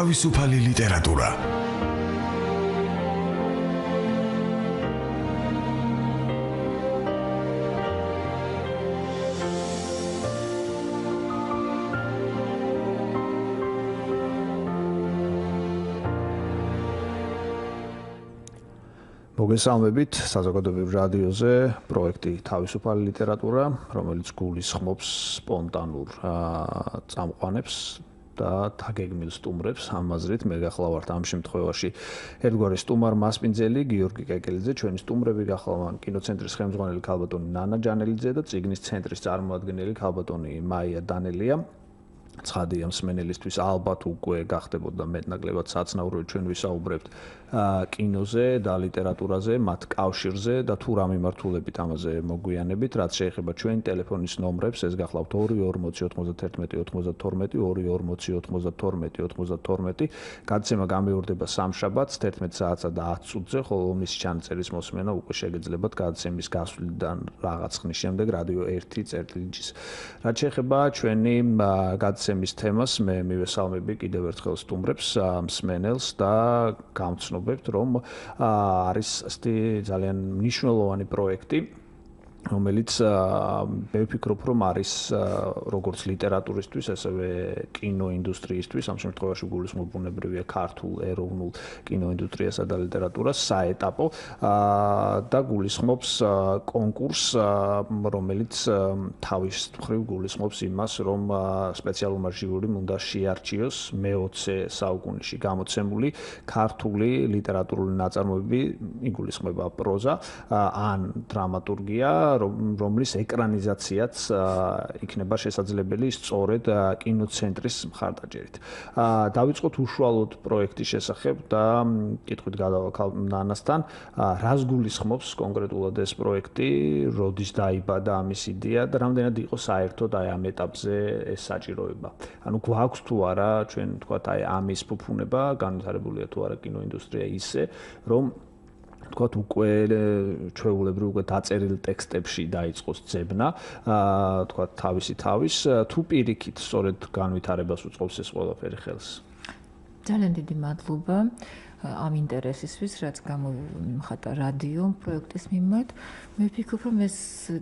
თავისუფალი ლიტერატურა. მოგესალმებით საზოგადოებრივ რადიოზე პროექტი თავისუფალი ლიტერატურა, რომელიც გულისხმობს სპონტანურ წამყვანებს და თაგეგმილ სტუმრებს. ამ აზრით მე გახლავართ ამ შემთხვევაში ერთგვარი სტუმარ მასპინძელი გიორგი კეკელიძე, ჩვენი სტუმრები გახლავართ კინოცენტრის ხელმძღვანელი ქალბატონი ნანა ჯანელიძე და წიგნის ცენტრის წარმოადგენელი ქალბატონი მაია დანელია. ცხადია მსმენელისთვის ალბათ უკვე გახდებოდა მეტნაკლებად საცნაური, ჩვენ ვისაუბრებთ კინოზე და ლიტერატურაზე, მათ კავშირზე და თუ რა მიმართულებით ამაზე მოგვიანებით, რაც შეეხება ჩვენი ტელეფონის ნომრებს, ეს გახლავთ 2409192 2409092 გადაცემა გამეორდება სამშაბათს 11 საათსა და 10 წუთზე, ხოლო მის ჩანაწერის მოსმენა უკვე შეგეძლებათ გადაცემის გასვლიდან რაღაც ხნის შემდეგ რადიო 1.წერტილჯის. რაც შეეხება ჩვენი გადაცემის თემას, მე მივესალმები კიდევ ერთხელ სტუმრებს, მსმენელს და გამცნობებთ, რომ არის ასეთი ძალიან მნიშვნელოვანი პროექტი, რომელიც მე ვფიქრობ, რომ არის როგორც ლიტერატურისთვის, ასევე კინოინდუსტრიისთვის, ამ შემთხვევაში გულისხმობ ბუნებრივია ქართულ ეროვნულ კინოინდუსტრიასა და ლიტერატურას საეტაპო და გულისხმობს კონკურსს, რომელიც თავის მხრივ გულისხმობს იმას, რომ სპეციალურმა ჟიურიმ უნდა შეარჩიოს მე-20 საუკუნეში გამოცემული ქართული ლიტერატურული ნაწარმოებები, იგულისხმება პროზა ან დრამატურგია, რომლის ეკრანიზაციაც იქნება შესაძლებელი სწორედ კინოცენტრის მხარდაჭერით. დავიწყოთ უშუალოდ პროექტის შესახებ და კითხვით გადავალ ნანასთან, რას გულისხმობს კონკრეტულად ეს პროექტი, როდის დაიბადა ამის იდეა და რამდენად იყო საერთოდ ამ ეტაპზე ეს საჭიროება. ანუ გვაქვს თუ არა ჩვენ თქვათ ამის ფუფუნება, განვითარებულია თუ არა კინოინდუსტრია ისე, რომ თქვათ უკვე ჩვეულებრივ უკვე დაწერილ ტექსტებში დაიწყოს ძებნა, თქვათ თავისი თავის, თუ პირიქით სწორედ განვითარებას უწყობს ეს ყველაფერი ხელს. ძალიან დიდი მადლობა ამ ინტერესისთვის, რაც გამოვიხატა რადიო პროექტის მიმართ. მე ვფიქრობ, რომ ეს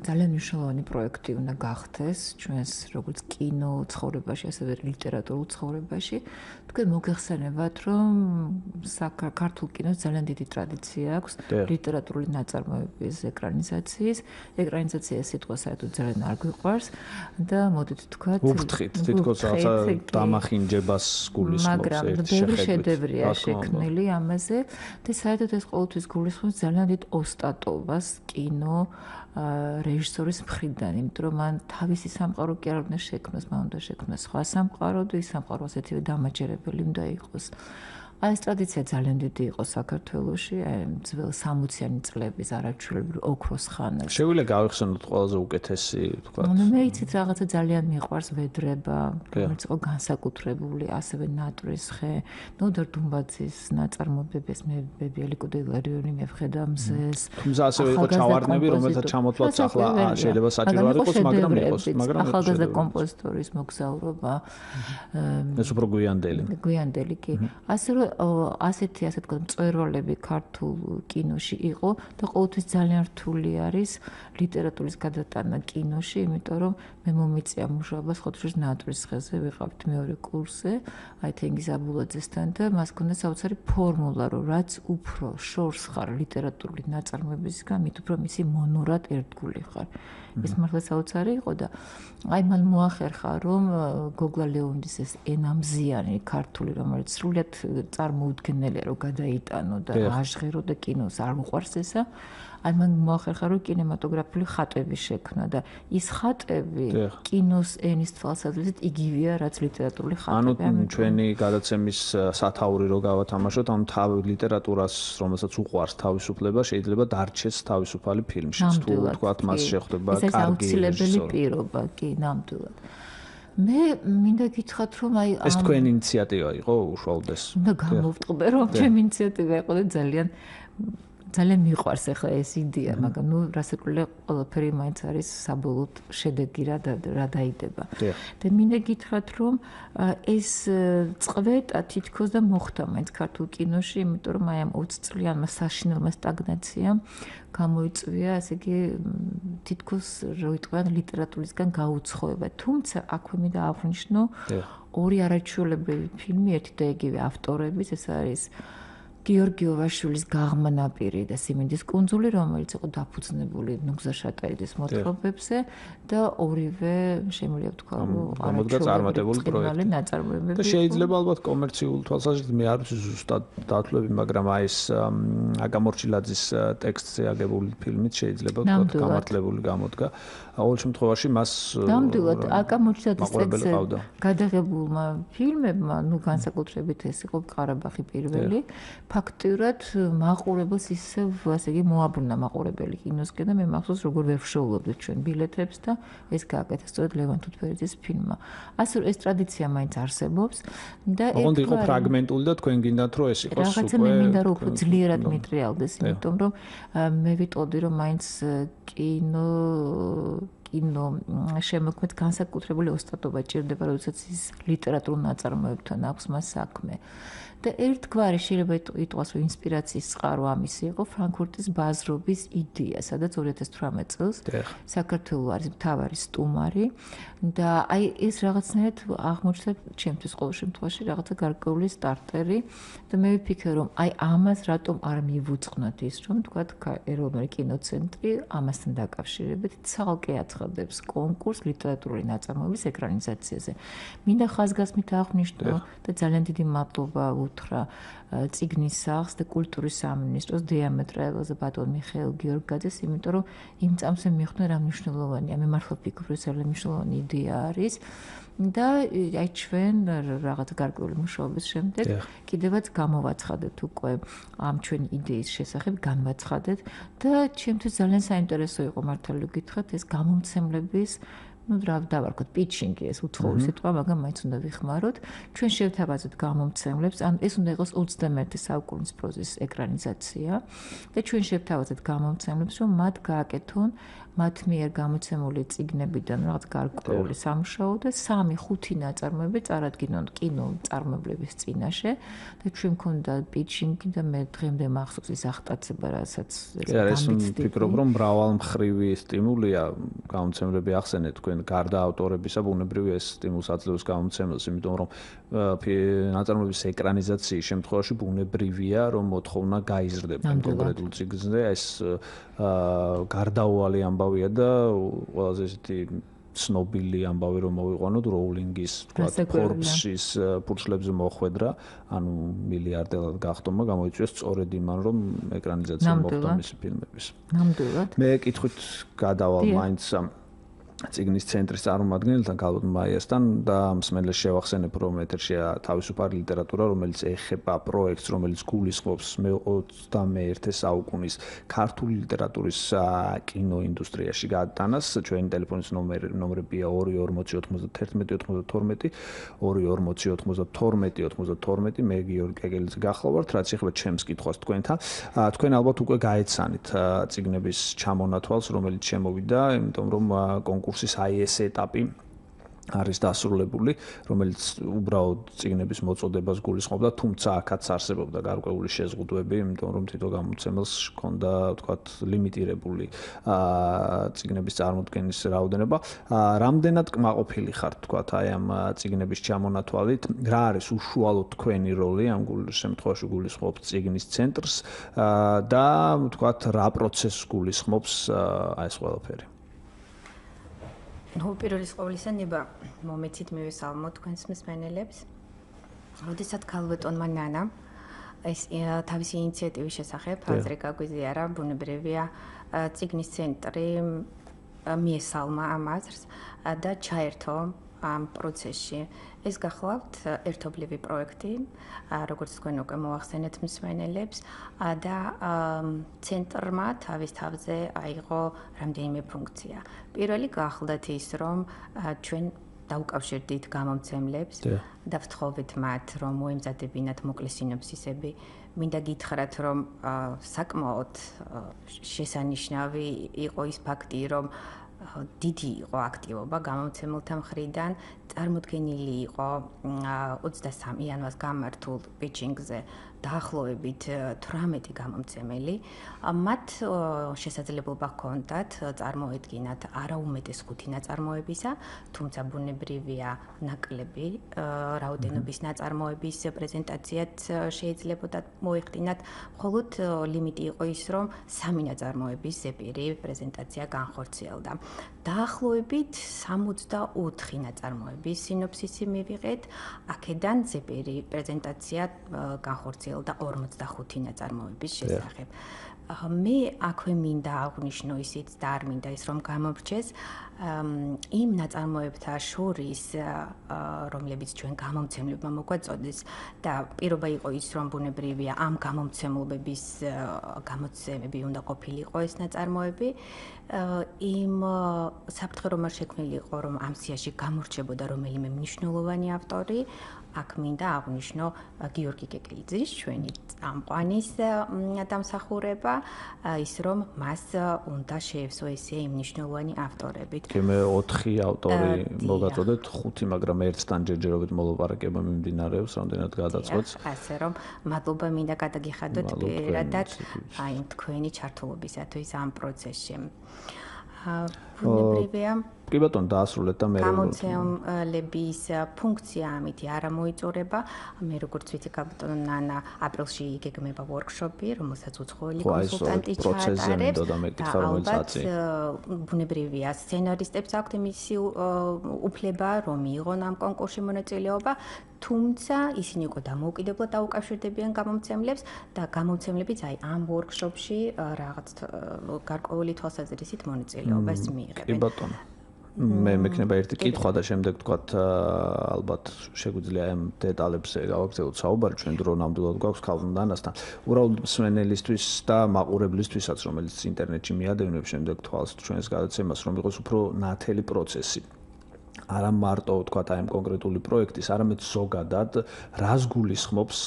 ძალიან მნიშვნელოვანი პროექტი უნდა გახდეს ჩვენს როგორც კინო ცხოვრებაში, ასევე ლიტერატურულ ცხოვრებაში. თქვენ მოგეხსენებათ, რომ საქართველოს კინოს ძალიან დიდი ტრადიცია აქვს ლიტერატურული ნაწარმოებების ეკრანიზაციის. ეკრანიზაცია სიტყვა საერთოდ ძალიან არ გვიყვარს და მოდით ვთქვათ, ვუფრთხით, თითქოს რაღაცა დამახინჯებას გულისხმობს მაგრამ ბევრი შედევრია შექმნილი ამაზე და საერთოდ ეს ყოველთვის გულისხმობს ძალიან დიდ ოსტატობას კინო რეჟისორის მხრიდან, იმიტომ რომ მან თავისი სამყარო კი არ უნდა შექმნას, მან უნდა შექმნას სხვა სამყარო და ის სამყარო ასეთივე დამაჯერებელი უნდა იყოს. ეს ტრადიცია ძალიან დიდი იყო საქართველოში, ძველ 60-იანი წლების არაჩვეულებრივ ოქროს ხანას. შეგვიძლია გავიხსენოთ ყველაზე უკეთესი, თქვა. მე იცით რაღაცა ძალიან მიყვარს ვედრება, რომელიც იყო განსაკუთრებული, ასევე ნატრისხე, ნოდარ დუმბაძის ნაწარმოებებს, მე ბებიალიკო და ილარიონი მევხედა მზეს. თუმცა ასევე იყო ჩავარდნები, რომელთაც ჩამოთვლაც ახლა შეიძლება საჭირო არ იყოს, მაგრამ იყოს, მაგრამ ახალგაზრდა კომპოზიტორის მოგზაურობა. ეს უფრო გვიანდელი. გვიანდელი კი. ასე რომ ასეთი ასე თქვა მწვერვალები ქართულ კინოში იყო და ყოველთვის ძალიან რთული არის ლიტერატურის გადატანა კინოში, იმიტომ რომ მე მომიწია მუშაობა ხოთშის ნატრისხეზე, ვიყავთ მეორე კურსზე, აი თენგიზ აბულაძესთან და მას ქონდა საოცარი ფორმულა, რომ რაც უფრო შორს ხარ ლიტერატურული ნაწარმოებისგან, მით უფრო მისი მონურად ერთგული ხარ. ეს მართლა საოცარი იყო და აი მან მოახერხა, რომ გოგლა ლეონიძის ეს ენამზიანი ქართული, რომელიც სრულიად წარმოუდგენელია, რომ გადაიტანო და აღჟღერო და კინოს არ უყვარს ესა. აი მან მოახერხა, რომ კინემატოგრაფიული ხატები შექმნა და ის ხატები კინოს ენის თვალსაზრისით იგივეა, რაც ლიტერატურული ხატები. ანუ ჩვენი გადაცემის სათაური რო გავათამაშოთ, ანუ თავი ლიტერატურას, რომელსაც უყვარს თავისუფლება, შეიძლება დარჩეს თავისუფალი ფილმში. თუ თქვათ მას შეხვდება კარგი აუცილებელი პირობა, კი, ნამდვილად. მე მინდა გითხრათ, რომ აი ეს თქვენი ინიციატივა იყო უშუალოდ ეს. უნდა გამოვტყდე, რომ ჩემი ინიციატივა იყო და ძალიან ძალიან მიყვარს ახლა ეს იდეა, მაგრამ ნუ რასაკვირველია ყველაფერი მაინც არის საბოლოოდ შედეგი რა დაიდება. და მინდა გითხრათ, რომ ეს წვეტა თითქოს და მოხდა მაინც ქართულ კინოში, იმიტომ რომ აი ამ 20 წლიანმა საშინელმა სტაგნაციამ გამოიწვია, ასე იგი თითქოს რო ვიტყვიან ლიტერატურისგან გაუცხოება. თუმცა აქვე მინდა აღვნიშნო ორი არაჩვეულებრივი ფილმი, ერთი და იგივე ავტორების, ეს არის გიორგი ოვაშვილის გაღმა-ნაპირი და სიმინდის კუნძული, რომელიც იყო დაფუძნებული ნუგზარ შატაიძის მოთხრობებზე და ორივე შემიძლია ვთქვა, რომ გამოდგა წარმატებული პროექტი. და შეიძლება ალბათ კომერციულ თვალსაზრისით მე არ ვიცი ზუსტად დათვლები, მაგრამ აი ეს აკამორჩილაძის ტექსტზე აგებული ფილმით შეიძლება ვთქვა გამართლებული გამოდგა. ყოველ შემთხვევაში მას ნამდვილად აკამორჩილაძის ტექსტზე გადაღებულმა ფილმებმა, ნუ განსაკუთრებით ეს იყო ყარაბაღი პირველი, ფაქტიურად მაყურებელს ისევ ასე იგი მოაბრუნა მაყურებელი კინოსკენ და მე მახსოვს როგორ ვერ ვშოულობდით ჩვენ ბილეთებს და ეს გააკეთა სწორედ ლევან თუთბერიძის ფილმმა. ასე რომ ეს ტრადიცია მაინც არსებობს და ოღონდ იყო ფრაგმენტული და თქვენ გინდათ რომ ეს იყოს რაღაცა მე მინდა რომ უფრო ძლიერად მიტრიალდეს, იმიტომ რომ მე ვიტყოდი რომ მაინც კინო შემოქმედ განსაკუთრებული ოსტატობა ჭირდება, როდესაც ის ლიტერატურულ ნაწარმოებთან აქვს მას საქმე. და ერთგვარი შეიძლება იტყვას, რომ ინსპირაციის წყარო ამისი იყო ფრანკფურტის ბაზრობის იდეა, სადაც 2018 წელს საქართველოს არის მთავარი სტუმარი და აი ეს რაღაცნაირად აღმოჩნდა ჩემთვის ყოველ შემთხვევაში რაღაცა გარკვეული სტარტერი და მე ვფიქრე, რომ აი ამას რატომ არ მივუწყნოთ ის, რომ თქვა ეროვნული კინოცენტრი ამასთან დაკავშირებით ცალკე აცხადებს კონკურს ლიტერატურული ნაწარმოების ეკრანიზაციაზე. მინდა ხაზგასმით აღვნიშნო და ძალიან დიდი მადლობა უთხრა წიგნის სახლს და კულტურის სამინისტროს დიამეტრალზე ბატონ მიხეილ გიორგაძეს, იმიტომ რომ იმ წამს მიხვდნენ რა მნიშვნელოვანია, მე მართლა ვფიქრობ, რომ ძალიან მნიშვნელოვანი იდეა არის და აი ჩვენ რაღაც გარკვეული მუშაობის შემდეგ კიდევაც გამოვაცხადეთ უკვე ამ ჩვენი იდეის შესახებ განვაცხადეთ და ჩემთვის ძალიან საინტერესო იყო მართალი გითხრათ ეს გამომცემლების ну, დავარქოთ პიჩინგი ეს უცხოური სიტყვა, მაგრამ მაინც უნდა ვიხმაროთ. ჩვენ შევთავაზეთ გამომცემლებს, ან ეს უნდა იყოს 21 საუკუნის პროზის ეკრანიზაცია და ჩვენ შევთავაზეთ გამომცემლებს, რომ მათ გააკეთონ მათ მიერ გამოცემული წიგნებიდან რაღაც გარკვეული სამუშაო და 3-5 ნაწარმოები წარადგინონ კინო წარმომებლების წინაშე და ჩვენ მქონდა პიჩინგი და მე დღემდე მახსოვს ის აღტაცება, რასაც ეს ვფიქრობ, რომ მრავალმხრივი სტიმულია გამოცემლები ახსენეთ თქვენ გარდა ავტორებისა, ბუნებრივია ეს სტიმულს აძლევს გამოცემელს, იმიტომ რომ ნაწარმოების ეკრანიზაციის შემთხვევაში ბუნებრივია, რომ მოთხოვნა გაიზრდება კონკრეტულ წიგნზე, ეს გარდაუვალი ამბავია და ყველაზე ისეთი ცნობილი ამბავი რომ მოვიყვანოთ როულინგის ფორბსის ფურცლებზე მოხვედრა, ანუ მილიარდელად გახდომა გამოიწვია სწორედ იმან რომ ეკრანიზაცია მოხდა მისი ფილმების. ნამდვილად. მე კითხვით გადავალ მაინც წიგნის ცენტრის წარმომადგენელთან გალბატ მაიასთან და მსმენელს შევახსენებ, რომ ეთერშია თავისუფალი ლიტერატურა, რომელიც ეხება პროექტს, რომელიც გულისხმობს მე-21 საუკუნის ქართული ლიტერატურის კინოინდუსტრიაში გადატანას. ჩვენი ტელეფონის ნომრებია 22409192, 22409292. მე გიორგი კეკელიძე გახლავართ, რაც ეხება ჩემს კითხვას თქვენთან. თქვენ ალბათ უკვე გაეცანით წიგნების ჩამონათვალს, რომელიც შემოვიდა, იმიტომ რომ კონკურსის აი ეს ეტაპი არის დასრულებული, რომელიც უბრალოდ წიგნების მოწოდებას გულისხმობდა, თუმცა აქაც არსებობდა გარკვეული შეზღუდვები, იმიტომ რომ თითო გამოცემელს ჰქონდა, ვთქვათ, ლიმიტირებული წიგნების წარმოდგენის რაოდენობა. რამდენად კმაყოფილი ხართ, ვთქვათ, აი ამ წიგნების ჩამონათვალით? რა არის უშუალოდ თქვენი როლი ამ შემთხვევაში გულისხმობთ წიგნის ცენტრს და ვთქვათ, რა პროცესს გულისხმობს აი ეს ყველაფერი? ნუ პირველის ყოვლისა ნება მომეცით მივესალმოთ თქვენს მსმენელებს. როდესაც ქალბატონმა ნანა ეს თავისი ინიციატივის შესახებ აზრი გაგვიზიარა, ბუნებრივია წიგნის ცენტრი მიესალმა ამ აზრს და ჩაერთო ამ პროცესში. ეს გახლავთ ერთობლივი პროექტი, როგორც თქვენ უკვე მოახსენეთ მსმენელებს და ცენტრმა თავის თავზე აიღო რამდენიმე ფუნქცია. პირველი გახლდათ ის, რომ ჩვენ დაუკავშირდით გამომცემლებს და ვთხოვეთ მათ, რომ მოემზადებინათ მოკლე სინოფსისები. მინდა გითხრათ, რომ საკმაოდ შესანიშნავი იყო ის ფაქტი, რომ დიდი იყო აქტივობა გამომცემელთა მხრიდან, წარმოდგენილი იყო 23 იანვარს გამართულ პიჩინგზე დაახლოებით 18 გამომცემელი. მათ შესაძლებლობა ჰქონდათ წარმოედგინათ არაუმეტეს 5 ნაწარმოებისა, თუმცა ბუნებრივია ნაკლები რაოდენობის ნაწარმოების პრეზენტაციაც შეიძლებოდა მოეხდინათ, მხოლოდ ლიმიტი იყო ის, რომ 3 ნაწარმოების ზეპირი პრეზენტაცია განხორციელდა. დაახლოებით 64 ნაწარმოების სინოფსისი მივიღეთ, აქედან ზეპირი პრეზენტაცია განხორციელდა 45 ნაწარმოების შესახებ. მე აქვე მინდა აღვნიშნო ისიც და არ მინდა ის რომ გამორჩეს იმ ნაწარმოებთა შორის, რომლებიც ჩვენ გამომცემლებმა მოგვაწოდეს და პირობა იყო ის, რომ ბუნებრივია ამ გამომცემლობების გამოცემები უნდა ყოფილიყო ეს ნაწარმოები. იმ საფრთხე რომ არ შექმნილი იყო, რომ ამ სიაში გამორჩებოდა რომელიმე მნიშვნელოვანი ავტორი, აქ მინდა აღვნიშნო გიორგი კეკლიძის, ჩვენი წამყვანის დამსახურება, ის რომ მას უნდა შეევსო ესე იმ მნიშვნელოვანი ავტორებით. მე 4 ავტორი მოგაწოდეთ, 5, მაგრამ ერთთან ჯერჯერობით მოლაპარაკება მიმდინარეობს, რამდენად გადაწყვეტს. ასე რომ მადლობა მინდა გადაგიხადოთ პირადად აი თქვენი ჩართულობისათვის ამ პროცესში. ბუნებრივია კი ბატონო დაასრულეთ და მე გამოცემლების ფუნქცია ამით არ მოიწურება. მე როგორც ვიცი ბატონო ნანა ապრილში იგეგმება ვორქშოპი, რომელსაც უცხოელი კონსულტანტი ჩაატარებს და ალბათ ბუნებრივია სცენარისტებს აქვთ იმისი უფლება, რომ მიიღონ ამ კონკურსში მონაწილეობა, თუმცა ისინი უკვე დამოუკიდებლად დაუკავშირდებიან გამომცემლებს და გამომცემლებიც აი ამ ვორქშოპში რაღაც გარკვეული თვალსაზრისით მონაწილეობას მიიღებენ. კი ბატონო. მე მექნება ერთი კითხვა და შემდეგ თქვათ ალბათ შეგვიძლია ამ დეტალებზე გავაგრძელოთ საუბარი, ჩვენ დრო ნამდვილად გვაქვს ქალბატონასთან. უბრალოდ მსმენელისთვის და მაყურებლისთვისაც, რომელიც ინტერნეტში მიადევნებს შემდეგ თვალს ჩვენს გადაცემას, რომ იყოს უფრო ნათელი პროცესი. არა მარტო თქვათ აი ამ კონკრეტული პროექტის, არამედ ზოგადად რას გულისხმობს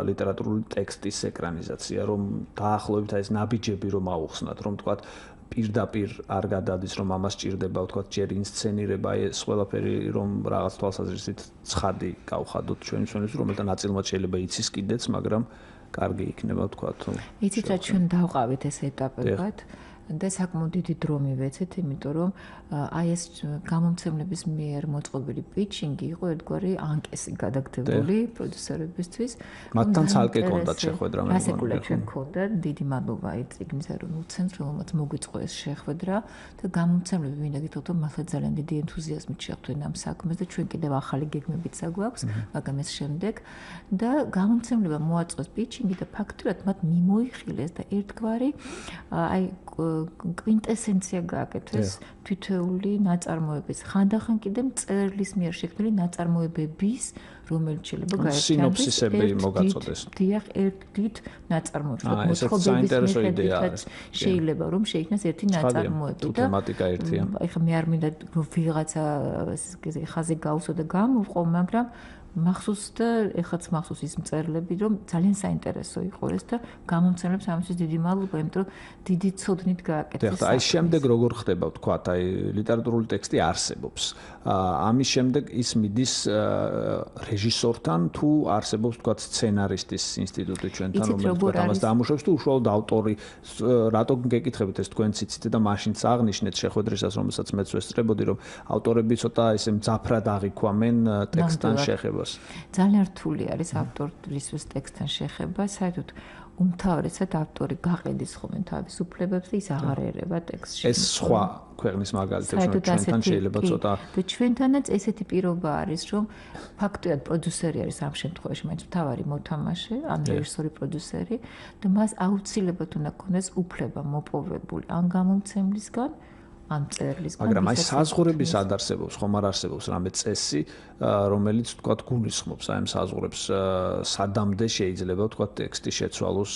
ლიტერატურული ტექსტის ეკრანიზაცია, რომ დაახლოებით აი ეს ნაბიჯები რომ აუხსნათ, რომ თქვათ პირდაპირ არ გადადის, რომ ამას ჭირდება, თქვათ, ჯერ ინსცენირება, ეს ყველაფერი რომ რაღაც თვალსაზრისით ცხადი გავხადოთ ჩვენი მსმენელს, რომელთა ნაწილმაც შეიძლება იცის კიდეც, მაგრამ კარგი იქნება, თქვათ. იცით რა ჩვენ დავყავით ეს ეტაპებად და საკმაოდ დიდი დრო მივეცეთ, იმიტომ რომ აი ეს გამომცემლების მიერ მოწყობილი პიჩინგი იყო ერთგვარი ანკესი გადაგდებული პროდიუსერებისთვის. მათთან ცალკე კონდათ შეხვედრა მე მგონი. ასეკულა ჩვენ კონდათ, დიდი მადლობა აი წიგნის ეროვნულ ცენტრს, რომელმაც მოგვიწყო ეს შეხვედრა და გამომცემლები მინდა გითხრათ, რომ მართლა ძალიან დიდი ენთუზიაზმით შეხვდნენ ამ საქმეს და ჩვენ კიდევ ახალი გეგმებიც აგვაქვს, მაგრამ ეს შემდეგ და გამომცემლებმა მოაწყოს პიჩინგი და ფაქტურად მათ მიმოიხილეს და ერთგვარი აი კვინტესენცია გააკეთეს თითოეული ნაწარმოების, ხანდახან კიდე მწერლის მიერ შექმნილი ნაწარმოებების, რომელიც შეიძლება გაერთიანდეს სინოფსისები მოგაწოდეს. დიახ, ერთ დიდ ნაწარმოებს, მოთხრობების მიხედვითაც შეიძლება რომ შეიქმნას ერთი ნაწარმოები და თემატიკა ერთია. ეხლა მე არ მინდა ვიღაცა ხაზი გავუსო და გამოვყო, მაგრამ მახსოვს და ეხლაც მახსოვს ის მწერლები, რომ ძალიან საინტერესო იყო ეს და გამომცემლებს ამისთვის დიდი მადლობა, იმიტომ რომ დიდი ცოდნით გააკეთეს. აი შემდეგ როგორ ხდება, თქვათ, აი ლიტერატურული ტექსტი არსებობს. ამის შემდეგ ის მიდის რეჟისორთან თუ არსებობს, თქვათ, სცენარისტის ინსტიტუტი ჩვენთან, რომელიც ამას დაამუშავებს თუ უშუალოდ ავტორი, რატო გეკითხებით ეს თქვენც იცით და მაშინც აღნიშნეთ შეხვედრისას, რომელსაც მეც ვესწრებოდი, რომ ავტორები ცოტა ესე მძაფრად აღიქვამენ ტექსტთან შეხება. ძალიან რთული არის ავტორისთვის ტექსტთან შეხება, საერთოდ უმთავრესად ავტორი გაყედის ხოლმე თავის უფლებებს და ის აღარ ერება ტექსტში. ეს სხვა ქვეყნის მაგალითებს ჩვენთან შეიძლება ცოტა და ჩვენთანაც ესეთი პირობა არის, რომ ფაქტობრივად პროდიუსერი არის ამ შემთხვევაში, მაინც მთავარი მოთამაშე, ან რეჟისორი პროდიუსერი და მას აუცილებლად უნდა ქონდეს უფლება მოპოვებული ან გამომცემლისგან ამ წერილისგან. მაგრამ აი საზღურების ადარსებობს, ხომ არ არსებობს რამე წესი, რომელიც თქვა გულისხმობს აი ამ საზღურებს სადამდე შეიძლება თქვა ტექსტი შეცვალოს,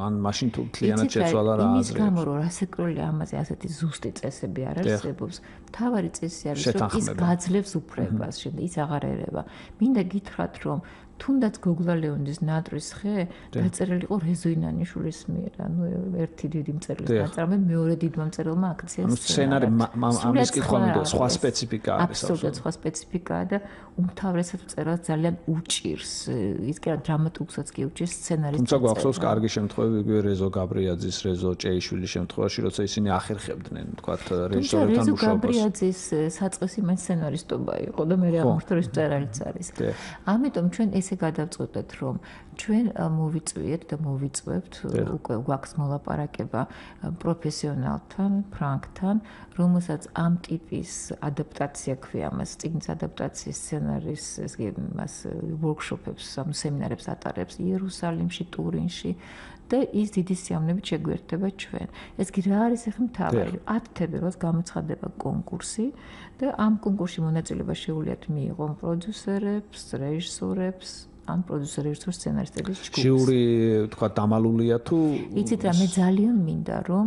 ან მაშინ თუ მთლიანად შეცვალა რა აზრი. იმის გამო რომ რასაკროლია ამაზე ასეთი ზუსტი წესები არ არსებობს, მთავარი წესი არის რომ ის გაძლევს უფლებას, ის აღარ ერევა. მინდა გითხრათ რომ თუნდაც გოგლა ლეონიძის ნატრის ხე დაწერილი იყო რეზო ინანიშვილის მიერ, ანუ ერთი დიდი მწერლის ნაწარმოები, მეორე დიდმა მწერელმა აქციას. ანუ სცენარი ამის კითხვა მინდა, სხვა სპეციფიკა არის. აბსოლუტურად სხვა სპეციფიკაა და უმთავრესად წერას ძალიან უჭირს. ის კი არა დრამატურგსაც კი უჭირს სცენარის. თუმცა გვახსოვს კარგი შემთხვევები იგივე რეზო გაბრიაძის, რეზო ჭეიშვილის შემთხვევაში, როცა ისინი ახერხებდნენ, თქვათ რეჟისორთან რეზო მუშაობას. გაბრიაძის საწყისი მან სცენარისტობა იყო და მე აღმოჩნდა წერალიც არის. ამიტომ ჩვენ ესე გადავწყვეტეთ, რომ ჩვენ მოვიწვიეთ და მოვიწვევთ უკვე გვაქვს მოლაპარაკება პროფესიონალთან, ფრანკთან, რომელსაც ამ ტიპის ადაპტაცია ქვია მას, წიგნის ადაპტაციის სცენარის მას ვორქშოპებს, სემინარებს ატარებს იერუსალიმში, ტურინში და ის დიდი სიამოვნებით შეგვერთება ჩვენ. ეს კი რა არის ახლა მთავარი? 10 თებერვალს გამოცხადება კონკურსი და ამ კონკურსში მონაწილეობა შეუძლიათ მიიღონ პროდიუსერებს, რეჟისორებს, ან პროდიუსერებს, სცენარისტების ჯგუფს. ჟიური თქვა დამალულია თუ იცით რა, მე ძალიან მინდა რომ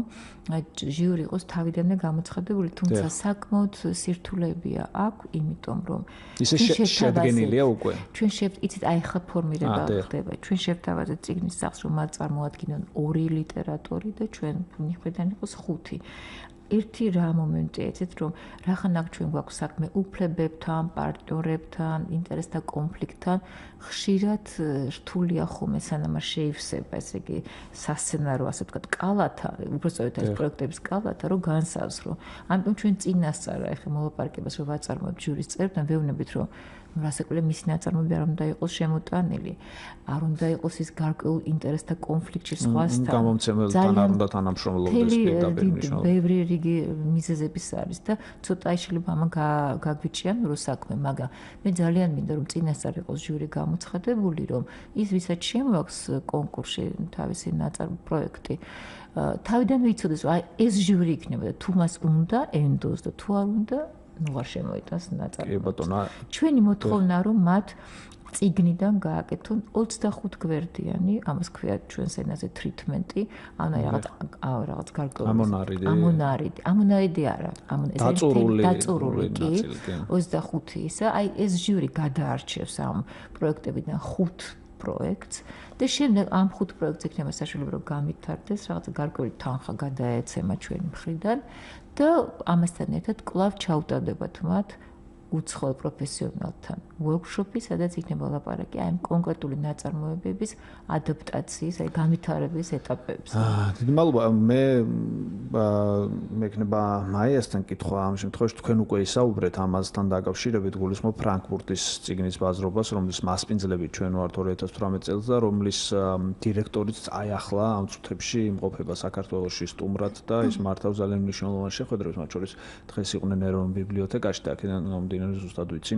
ჟიური იყოს თავიდანვე გამოცხადებული, თუმცა საკმაოდ სირთულეებია აქვს, იმიტომ რომ ისე შედგენილია უკვე. ჩვენ იცით, აი ხა ფორმირება ხდება. ჩვენ შევთავაზეთ წიგნის სახს, რომ მათ წარმოადგენენ 2 ლიტერატორი და ჩვენ მხრიდან იყოს 5. ერთი რა მომენტია იცით რომ რახანაკ ჩვენ გვაქვს საქმე უფლებებთან, პარტნიორებთან, ინტერესთა კონფლიქტთან, ხშირად რთულია ხოლმე სანამ შეივსება, ესე იგი სასცენარო, ასე ვთქვათ, კალათა, უბრალოდ ეს პროექტების კალათა, რომ განსაზღვრო. ამიტომ ჩვენ წინასწარ ახლა მოლაპარაკებას რომ ვაწარმოებთ ჟურის წევრებთან, ვეუბნებით რომ რასაკვირველია მისი ნაწარმოები არ უნდა იყოს შემოტანილი, არ უნდა იყოს ის გარკვეულ ინტერესთა კონფლიქტში სხვასთან. გამომცემელთან არ უნდა თანამშრომლობდეს პირდაპირ მნიშვნელობით. ბევრი რიგი მიზეზების არის და ცოტა შეიძლება ამან გაგვიჭიან რო საქმე, მაგრამ მე ძალიან მინდა რომ წინასწარ იყოს ჟური გამოცხადებული, რომ ის ვისაც შემოაქვს კონკურსში თავისი პროექტი, თავიდან ვიცოდეს რომ აი ეს ჟური იქნება და თუ მას უნდა ენდოს და თუ არ უნდა ნუ არ შემოიტანს ნაწარმოები. კი ბატონო, ჩვენი მოთხოვნა რომ მათ წიგნიდან გააკეთონ 25 გვერდიანი, ამას ქვია ჩვენს ენაზე ტრიტმენტი, ანუ რაღაც გარკვეული ამონარიდი არა, დაწურული კი 25 ისა, აი ეს ჟური გადაარჩევს ამ პროექტებიდან 5 პროექტს და შემდეგ ამ 5 პროექტს იქნება საშუალება რომ გამითარდეს, რაღაც გარკვეული თანხა გადაეცემა ჩვენი მხრიდან და ამასთან ერთად კვლავ ჩაუტარდებათ მათ უცხოელ პროფესიონალთან ვორქშოპი, სადაც იქნება ლაპარაკი აი ამ კონკრეტული ნაწარმოებების ადაპტაციის, აი განვითარების ეტაპებზე. დიდი მადლობა. მე მექნება მაიასთან კითხვა ამ შემთხვევაში თქვენ უკვე ისაუბრეთ ამასთან დაკავშირებით გულისხმობ ფრანკფურტის წიგნის ბაზრობას, რომლის მასპინძლებით ჩვენ ვართ 2018 წელს და რომლის დირექტორიც აი ახლა ამ წუთებში იმყოფება საქართველოში სტუმრად და ის მართავს ძალიან მნიშვნელოვან შეხვედრებს, მათ შორის დღეს იყვნენ ეროვნულ ბიბლიოთეკაში და აქედან გამომდინარე ზუსტად ვიცი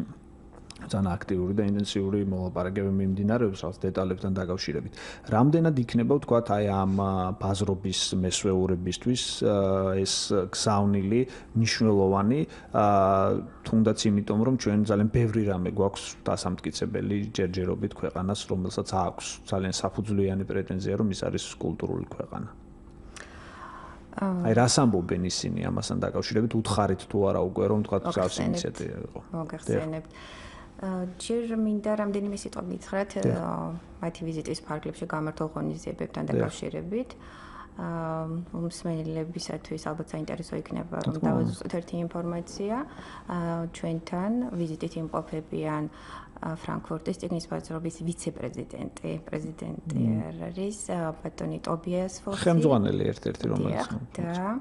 ძალიან აქტიური და ინტენსიური მოლაპარაკებები მიმდინარეობს რაღაც დეტალებთან დაკავშირებით. რამდენად იქნება ვთქვათ აი ამ ბაზრობის მესვეურებისთვის ეს გზავნილი მნიშვნელოვანი, თუნდაც იმიტომ რომ ჩვენ ძალიან ბევრი რამე გვაქვს დასამტკიცებელი ჯერჯერობით ქვეყანას, რომელსაც აქვს ძალიან საფუძვლიანი პრეტენზია რომ ის არის კულტურული ქვეყანა. აი რას ამბობენ ისინი ამასთან დაკავშირებით, უთხარით თუ არა უკვე რომ თქვა გზავს ინიციატივა იყო. მოგეხსენებთ. ჯერ მინდა რამდენიმე სიტყვა გითხრათ მათი ვიზიტის ფარგლებში გამართულ ღონისძიებებთან დაკავშირებით. მსმენელებისათვის ალბათ საინტერესო იქნება რომ დავაზუსტოთ ერთი ინფორმაცია. ჩვენთან ვიზიტით იმყოფებიან ფრანკფურტის წიგნის ბაზრობის ვიცე-პრეზიდენტი, პრეზიდენტი არის ბატონი ტობიას ფოქსი. ხელმძღვანელი ერთ-ერთი რომელიც და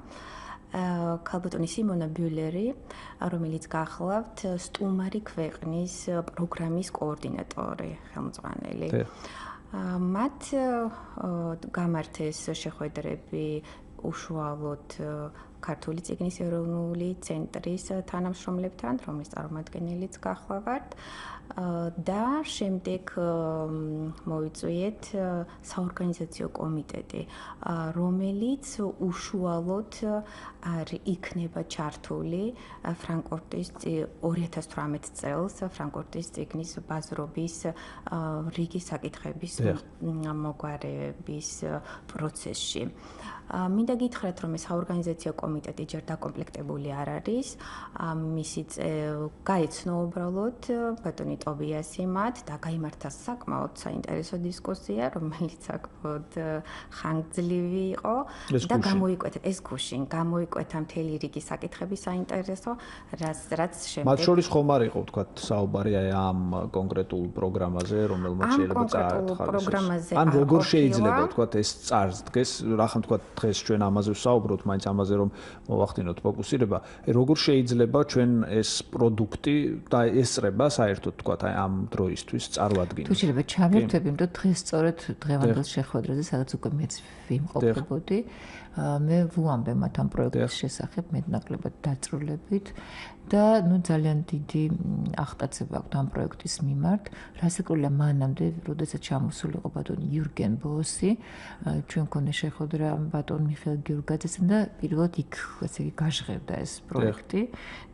ქალბატონი სიმონა ბიულერი, რომელიც გახლავთ სტუმარი ქვეყნის პროგრამის კოორდინატორი, ხელმძღვანელი. მათ გამართეს შეხვედრები უშუალოდ ქართული წიგნის ეროვნული ცენტრის თანამშრომლებთან, რომლის წარმომადგენელიც გახლავართ. და შემდეგ მოვიწვიეთ საორგანიზაციო კომიტეტი, რომელიც უშუალოდ იქნება ჩართული ფრანკფურტის 2018 წელს ფრანკფურტის წიგნის ბაზრობის რიგი საკითხების მოგვარების პროცესში. მინდა გითხრათ, რომ ეს საორგანიზაციო კომიტეტი ჯერ დაკომპლექტებული არ არის. მისი გაეცნო უბრალოდ ბატონი ტობიასი მათ და გაიმართა საკმაოდ საინტერესო დისკუსია, რომელიც საკმაოდ ხანგრძლივი იყო და გამოიკვეთა ეს გუშინ, გამოიკვეთა მთელი რიგი საკითხები საინტერესო, რაც შემდეგ მათ შორის ხომ არ იყო, თქვა, საუბარი ამ კონკრეტულ პროგრამაზე, რომელმაც შეიძლება წაართყალოს. ან როგორ შეიძლება, თქვა, ეს წარსდგეს, რახან თქვა დღეს ჩვენ ამაზე ვსაუბრობთ, მაინც ამაზე რომ მოვახდინოთ ფოკუსირება, როგორ შეიძლება ჩვენ ეს პროდუქტი დაესწრება საერთოდ თქვა ამ დროისთვის წარვადგინოს. თუ შეიძლება ჩავერთვები, იმიტომ დღეს სწორედ დღევანდელ შეხვედრაზე, სადაც უკვე მეც ვიმყოფებოდი, მე ვუამბე მათ ამ პროექტის შესახებ მეტნაკლებად დაწრულებით და ძალიან დიდი აღტაცება აქვს ამ პროექტის მიმართ. რასაკვირველია, მანამდე, როდესაც ჩამოსულიყო ბატონი იურგენ ბოსი, ჩვენ მქონდა შეხვედრა ბატონ მიხეილ გიორგაძესთან და პირველად იქ ესე იგი გაჟღერდა ეს პროექტი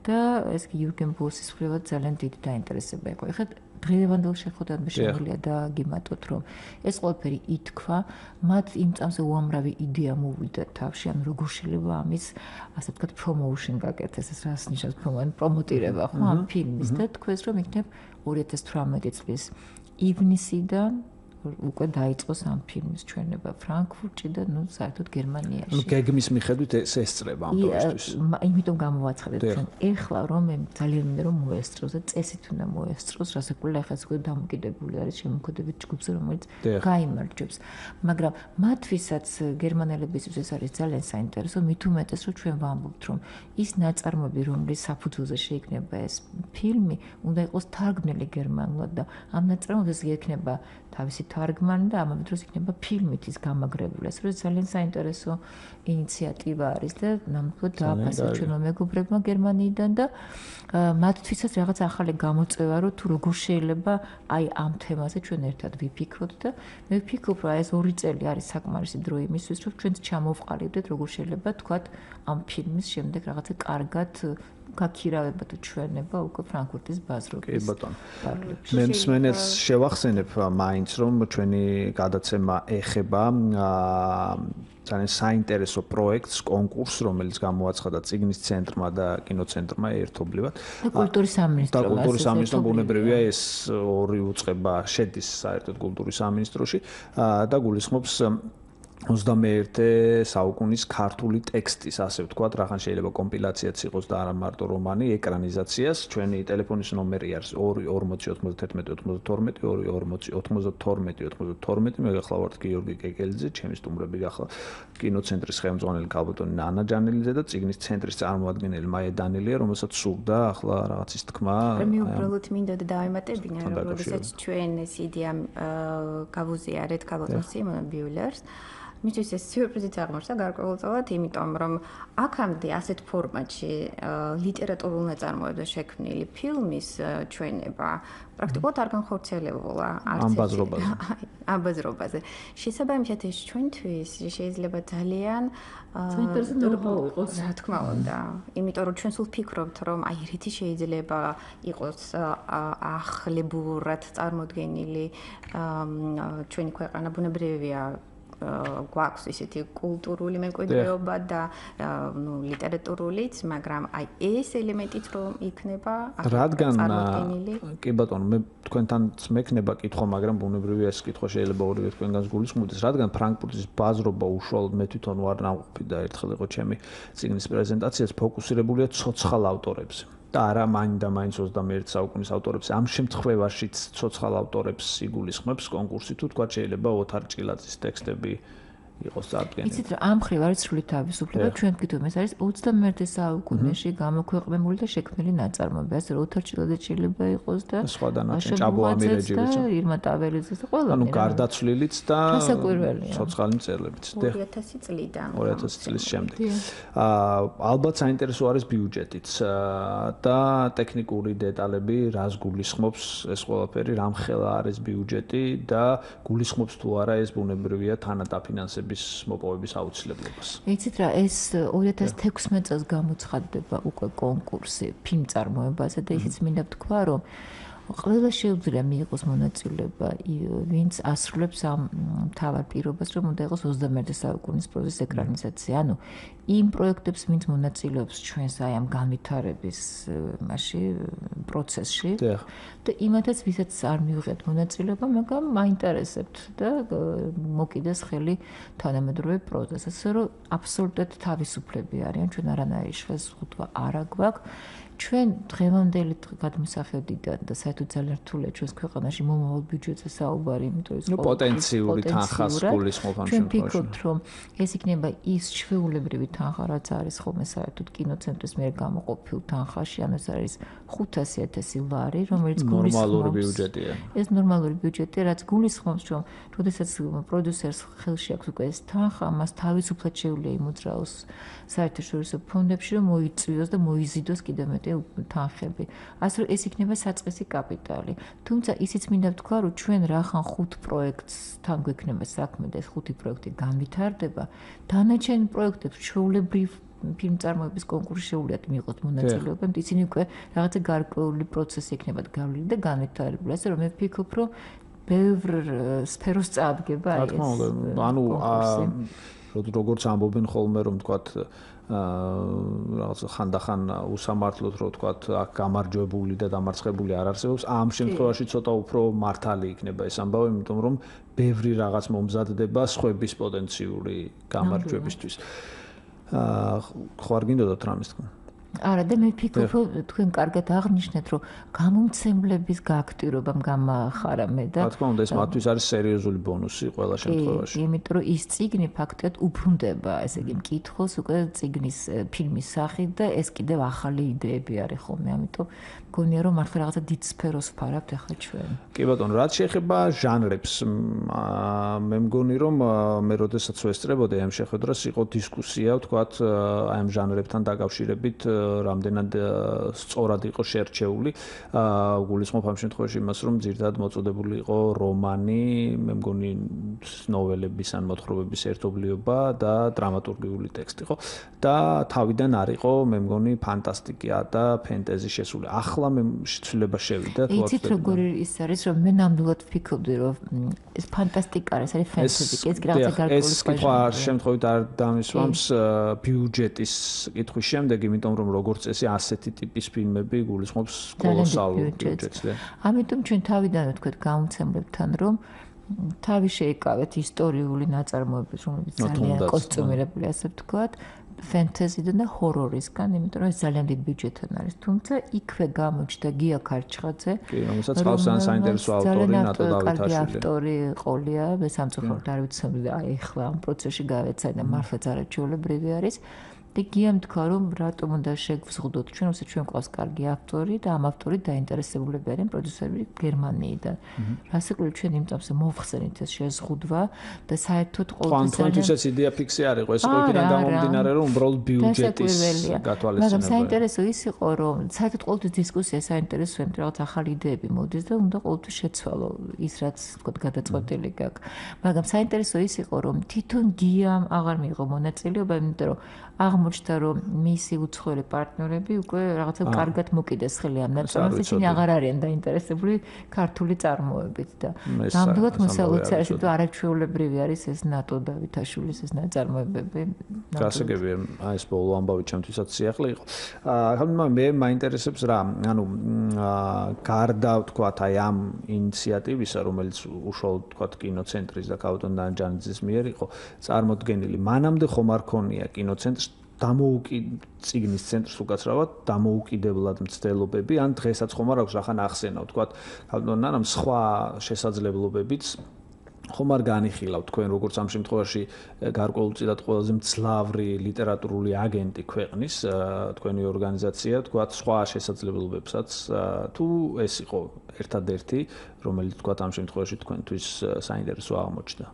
და ეს იურგენ ბოსის მხრივ ძალიან დიდი დაინტერესება იყო. ეხლა დღევანდელ შეხვედრაზე შემიძლია დაგიმატოთ, რომ ეს ყველაფერი ითქვა, მათ იმ წამზე უამრავი იდეა მოვიდა თავში, ან როგორ შეიძლება ამის, ასე ვთქვათ, პრომოუშენ გაკეთდეს, ეს რას ნიშნავს პრომოტირება, ხო, ამ ფილმის და თქვეს, რომ იქნებ 2018 წლის ივნისიდან უკვე დაიწყოს ამ ფილმის ჩვენება ფრანკფურტში და საერთოდ გერმანიაში. გეგმის მიხედვით ეს ესწრება ამ დროისთვის. იმიტომ გამოვაცხადეთ ჩვენ. ეხლა რომ მე ძალიან მინდა რომ მოესწროს და წესით უნდა მოესწროს, რასაკვირველია ახლა უკვე დამოკიდებული არის შემოქმედებით ჯგუფზე, რომელიც გაიმარჯვებს. მაგრამ მათთვისაც გერმანელებისთვის ეს არის ძალიან საინტერესო, მით უმეტეს რომ ჩვენ ვამბობთ, რომ ის ნაწარმოები, რომლის საფუძველზე შეიქმნება ეს ფილმი, უნდა იყოს თარგმნილი გერმანულად და ამ ნაწარმოებს იქნება თავისი თარგმანი და ამავე დროს იქნება ფილმით ის გამაგრებული. ეს ძალიან საინტერესო ინიციატივა არის და ნამდვილად დააფასა ჩვენმა მეგობრებმა გერმანიიდან და მათთვისაც რაღაც ახალი გამოწვევა, რომ თუ როგორ შეიძლება აი ამ თემაზე ჩვენ ერთად ვიფიქროთ და მე ვფიქრობ, რომ ეს 2 წელი არის საკმარისი დრო იმისთვის, რომ ჩვენც ჩამოვყალიბდეთ, როგორ შეიძლება თქვათ ამ ფილმის შემდეგ რაღაცა კარგად გაქირავება და ჩვენება უკვე ფრანკფურტის ბაზრობის. კი ბატონო. მე მსმენელს შევახსენებ მაინც რომ ჩვენი გადაცემა ეხება ძალიან საინტერესო პროექტს, კონკურსს, რომელიც გამოაცხადა წიგნის ცენტრმა და კინოცენტრმა ერთობლივად. და კულტურის სამინისტრომ. და კულტურის სამინისტრომ ბუნებრივია ეს ორი უწყება შედის საერთოდ კულტურის სამინისტროში და გულისხმობს 21 საუკუნის ქართული ტექსტის, ასე ვთქვათ, რახან შეიძლება კომპილაციაც იყოს და არა მარტო რომანი, ეკრანიზაციას. ჩვენი ტელეფონის ნომერი არის 2409192 მე გახლავართ გიორგი კეკელიძე, ჩემი სტუმრები გახლავართ კინოცენტრის ხელმძღვანელი ქალბატონი ნანა ჯანელიძე და წიგნის ცენტრის წარმომადგენელი მაია დანელია, რომელსაც სურდა ახლა რაღაც ის თქმა. მე უბრალოდ მინდა დავემატებინა, რომ როდესაც ჩვენ ეს იდეა გავუზიარეთ ქალბატონ სიმონ ბიულერს, მისთვის ეს სიურპრიზით აღმოჩნდა გარკვეულწილად, იმიტომ რომ აქამდე ასეთ ფორმატში ლიტერატურულ ნაწარმოებზე შექმნილი ფილმის ჩვენება პრაქტიკულად არ განხორციელებულა ამ ბაზრობაზე. შესაბამისად ეს ჩვენთვის შეიძლება ძალიან საინტერესო იყოს. რა თქმა უნდა, იმიტომ რომ ჩვენ სულ ფიქრობთ, რომ აი რითი შეიძლება იყოს ახლებურად წარმოდგენილი ჩვენი ქვეყანა ბუნებრივია გვაქვს ისეთი კულტურული მემკვიდრეობა და ლიტერატურულიც, მაგრამ აი ეს ელემენტიც რომ იქნება წარმოდგენილი. კი ბატონო, მე თქვენთან მექნება კითხვა, მაგრამ ბუნებრივია ეს კითხვა შეიძლება ორივე თქვენგანს გულისხმობდეს, რადგან ფრანკფურტის ბაზრობა უშუალოდ მე თვითონ ვარ ნამყოფი და ერთხელ იყო ჩემი წიგნის პრეზენტაციაც ფოკუსირებულია ცოცხალ ავტორებზე. და არა მაინც 21 საუკუნის ავტორებს. ამ შემთხვევაშიც ცოცხალ ავტორებს იგულისხმებს კონკურსი, თუ თქვა შეიძლება ოთარ ჭილაძის ტექსტები იყოს წარდგენილი. იცით რა, ამ მხრივ არის სრული თავისუფლება, ჩვენ ვკითხავთ, ეს არის 21 საუკუნეში გამოქვეყნებული და შექმნილი ნაწარმოები, ასე რომ ოთარ ჭილაძე იყოს და სხვა დანარჩენ ჭაბო ამირეჯიბიც და ირმა ტაბელიძეს და ყველა. ანუ გარდაცვლილიც და რასაკვირველია. ცოცხალი მწერლებიც. 2000 წლიდან. 2000 წლის შემდეგ. ალბათ საინტერესო არის ბიუჯეტიც და ტექნიკური დეტალები, რას გულისხმობს ეს ყველაფერი, რამხელა არის ბიუჯეტი და გულისხმობს თუ არა ეს ბუნებრივია თანადაფინანსების მოპოვების აუცილებლობას. იცით რა, ეს 2016 წელს გამოცხადდება უკვე კონკურსი ფილმწარმოებაზე და ისიც მინდა ვთქვა, რომ ყველა შეუძლია მიიღოს მონაწილეობა, ვინც ასრულებს ამ მთავარ პირობას, რომ უნდა იყოს 21 საუკუნის პროზის ეკრანიზაცია. ანუ იმ პროექტებს, ვინც მონაწილეობს ჩვენს აი ამ განვითარების მასში, პროცესში და იმათაც, ვისაც არ მიუღიათ მონაწილეობა, მაგრამ მაინტერესებთ და მოკიდეს ხელი თანამედროვე პროცესს, ასე რომ აბსოლუტურად თავისუფლები არიან, ჩვენ არანაირი შეზღუდვა არ აგვაქვს. ჩვენ დღევანდელი გადმოსახედიდან და საერთოდ ძალიან რთულია ჩვენს ქვეყანაში მომავალ ბიუჯეტზე საუბარი, იმიტომ რომ პოტენციური თანხას გულისხმობ ამ შემთხვევაში. ჩვენ ვფიქრობთ, რომ ეს იქნება ის ჩვეულებრივი თანხა, რაც არის ხოლმე საერთოდ კინოცენტრის მიერ გამოყოფილ თანხაში, ანუ ეს არის 500.000 ლარი, რომელიც გულისხმობს ნორმალური ბიუჯეტია. ეს ნორმალური ბიუჯეტია, რაც გულისხმობს, რომ როდესაც პროდიუსერს ხელში აქვს უკვე ეს თანხა, მას თავისუფლად შეუძლია იმოძრაოს საერთაშორისო ფონდებში, რომ მოიწვიოს და მოიზიდოს კიდევ მეტი თანხები. ასე რომ ეს იქნება საწყისი კაპიტალი. თუმცა ისიც მინდა ვთქვა, რომ ჩვენ რახან 5 პროექტთან გვექნება საქმე და ეს 5 პროექტი განვითარდება, დანარჩენ პროექტებს ჩვეულებრივ ფილმწარმოების კონკურსში შეუძლიათ მიიღოთ მონაწილეობა, იმიტომ ისინი უკვე რაღაცა გარკვეული პროცესი ექნებათ გავლილი და განვითარებული. ასე რომ მე ვფიქრობ, რომ ბევრ სფეროს წაადგება ეს. ანუ როგორც ამბობენ ხოლმე, რომ თქვათ რაღაც ხანდახან უსამართლოდ რო თქვათ აქ გამარჯვებული და დამარცხებული არ არსებობს, ამ შემთხვევაში ცოტა უფრო მართალი იქნება ეს ამბავი, იმიტომ რომ ბევრი რაღაც მომზადდება სხვების პოტენციური გამარჯვებისთვის. ხო არ გინდოდათ რამის თქვა? არა და მე ვფიქრობ, რომ თქვენ კარგად აღნიშნეთ, რომ გამომცემლების გააქტირობამ გამაახარა მე და რა თქმა უნდა ეს მათთვის არის სერიოზული ბონუსი ყველა შემთხვევაში. იმიტომ რომ ის წიგნი ფაქტიად უბრუნდება, ესე იგი მკითხოს უკვე წიგნის ფილმის სახით და ეს კიდევ ახალი იდეები არის ხოლმე, ამიტომ მგონია რომ მართლა რაღაცა დიდ სფეროს ვფარავთ ახლა ჩვენ. კი ბატონო, რაც შეეხება ჟანრებს, მე მგონი რომ მე როდესაც ვესწრებოდი ამ შეხვედრას იყო დისკუსია, ვთქვათ, აი ამ ჟანრებთან დაკავშირებით რამდენად სწორად იყო შერჩეული. გულისხმობ ამ შემთხვევაში იმას, რომ ძირითადად მოწოდებული იყო რომანი, მე მგონი ნოველების ან მოთხრობების ერთობლიობა და დრამატურგიული ტექსტი, ხო? და თავიდან არ იყო, მე მგონი ფანტასტიკა და ფენტეზი შესული. ახლა მე შეცვლილება შევიდა თუ აქ. იცით როგორი ის არის, რომ მე ნამდვილად ვფიქრობდი, რომ ეს ფანტასტიკა არის ფენტეზი, ეს კი რაღაცა გარკვეული ეს კითხვა შემთხვევით არ დამისვამს ბიუჯეტის კითხვის შემდეგ, იმიტომ რომ როგორც წესი ასეთი ტიპის ფილმები გულისხმობს კოლოსალურ ბიუჯეტს. ამიტომ ჩვენ თავიდან ვთქვით გამომცემლებთან, რომ თავი შეიკავეთ ისტორიული ნაწარმოებების, რომლებიც ძალიან კოსტუმირებული, ასე ვთქვათ, ფენტეზიდან და ჰორორისგან, იმიტომ რომ ეს ძალიან დიდ ბიუჯეტთან არის. თუმცა იქვე გამოჩნდა გია ქარჩხაძე, რომელსაც ყავს საინტერესო ავტორი ნატო დავითაშვილი. ავტორი ყოლია, სამწუხაროდ არ ვიცნობ, აი ახლა ამ პროცესში გავეცადი და მართლაც არაჩვეულებრივი არის. და გიამ თქვა, რომ რატომ უნდა შეგვზღუდოთ ჩვენ, როცა ჩვენ ყავს კარგი ავტორი და ამ ავტორით დაინტერესებულები არიან პროდიუსერები გერმანიიდან. რასაკვირველია ჩვენ იმ წამს მოვხსენით ეს შეზღუდვა და საერთოდ ყოველთვის იდეა ფიქსი არ იყო, ეს იყო იქიდან გამომდინარე, რომ უბრალოდ ბიუჯეტის გათვალისწინება. მაგრამ საინტერესო ის იყო, რომ საერთოდ ყოველთვის დისკუსია საინტერესოა, იმიტომ რაღაც ახალი იდეები მოდის და უნდა ყოველთვის შეცვალო ის რაც თქო გადაწყვეტილი გაქვს. მაგრამ საინტერესო ის იყო, რომ თვითონ გიამ აღარ მიიღო მონაწილეობა, იმიტომ რომ აღმოჩნდა, რომ მისი უცხოელი პარტნიორები უკვე რაღაცა კარგად მოკიდეს ხელი ამ ნაწარმოებებს, ისინი აღარ არიან დაინტერესებული ქართული წარმოებით და ნამდვილად მოსალოდნელი არის, თუ არაჩვეულებრივი არის ეს ნატო დავითაშვილის ეს ნაწარმოებები. გასაგებია, აი ეს ბოლო ამბავი ჩემთვისაც სიახლე იყო. ახლა მე მაინტერესებს რა, ანუ გარდა ვთქვათ აი ამ ინიციატივისა, რომელიც უშუალოდ ვთქვათ კინოცენტრის და ქავტონ დანჯანიძის მიერ იყო წარმოდგენილი, მანამდე ხომ არ ქონია კინოცენტრს წიგნის ცენტრს უკაცრავად დამოუკიდებლად მცდელობები, ან დღესაც ხომ არ აქვს რახან ახსენა, ვთქვათ, ქავტონ ნანამ სხვა შესაძლებლობებიც ხომ არ განიხილავთ თქვენ როგორც ამ შემთხვევაში გარკვეულწილად ყველაზე მძლავრი ლიტერატურული აგენტი ქვეყნის თქვენი ორგანიზაცია თქვათ სხვა შესაძლებლობებსაც თუ ეს იყო ერთადერთი რომელიც თქვათ ამ შემთხვევაში თქვენთვის საინტერესო აღმოჩნდა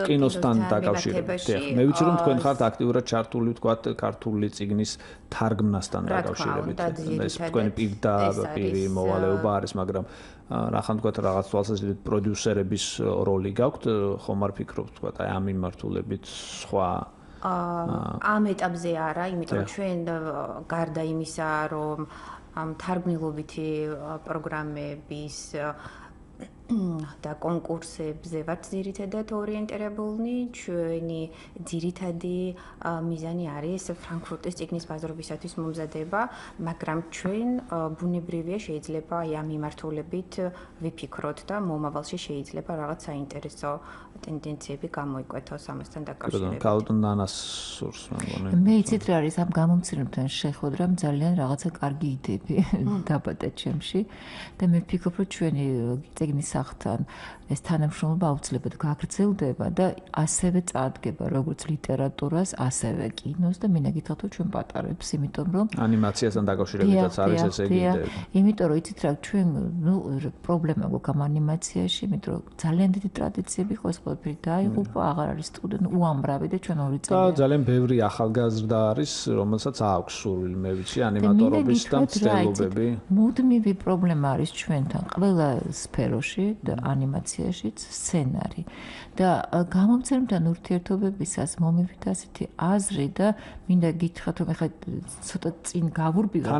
კინოსთან დაკავშირებით. მე ვიცი რომ თქვენ ხართ აქტიურად ჩართული თქვათ ქართული წიგნის თარგმნასთან დაკავშირებით. ეს თქვენი პირდაპირი მოვალეობა არის, მაგრამ რახან თქვათ რაღაც თვალსაზრისით პროდიუსერების როლი გაქვთ, ხომ არ ფიქრობთ თქვათ აი ამ მიმართულებით სხვა ამ ეტაპზე არა, იმიტომ რომ ჩვენ გარდა იმისა, რომ თარგმნილობითი პროგრამების და კონკურსებზე ვართ ძირითადად ორიენტირებულნი, ჩვენი ძირითადი მიზანი არის ფრანკფურტის წიგნის ბაზრობისათვის მომზადება, მაგრამ ჩვენ ბუნებრივია შეიძლება აი ამ მიმართულებით ვიფიქროთ და მომავალში შეიძლება რაღაც საინტერესო ტენდენციები გამოიკვეთოს ამასთან დაკავშირებით. კალტონ ნანას სურს მეგონი. მე იცით რა არის ამ გამომცემლებთან შეხვედრამ ძალიან რაღაცა კარგი იდეები დაბადა ჩემში და მე ვფიქრობ რომ ჩვენი წიგნის სახთან ეს თანამშრომლობა აუცილებლად გაგრძელდება და ასევე წარდგება როგორც ლიტერატურას, ასევე კინოს და მინდა გითხრათ რომ ჩვენ პატარებს, იმიტომ რომ ანიმაციასთან დაკავშირებითაც არის ესე იგი იდეები. იმიტომ რომ იცით რა ჩვენ პრობლემა გვაქვს ამ ანიმაციაში, იმიტომ რომ ძალიან დიდი ტრადიციები ხო ეს ყველაფერი დაიღუპა, აღარ არის სტუდენტ უამრავი და ჩვენ ორი წელი. და ძალიან ბევრი ახალგაზრდა არის, რომელსაც აქვს სურვილი, მე ვიცი, ანიმატორობის და მცდელობები. მუდმივი პრობლემა არის ჩვენთან ყველა სფეროში და ანიმაციაშიც სცენარი. და გამომცემლთან ურთიერთობებისას მომივით ასეთი აზრი და მინდა გითხრათ რომ ეხლა ცოტა წინ გავურბივარ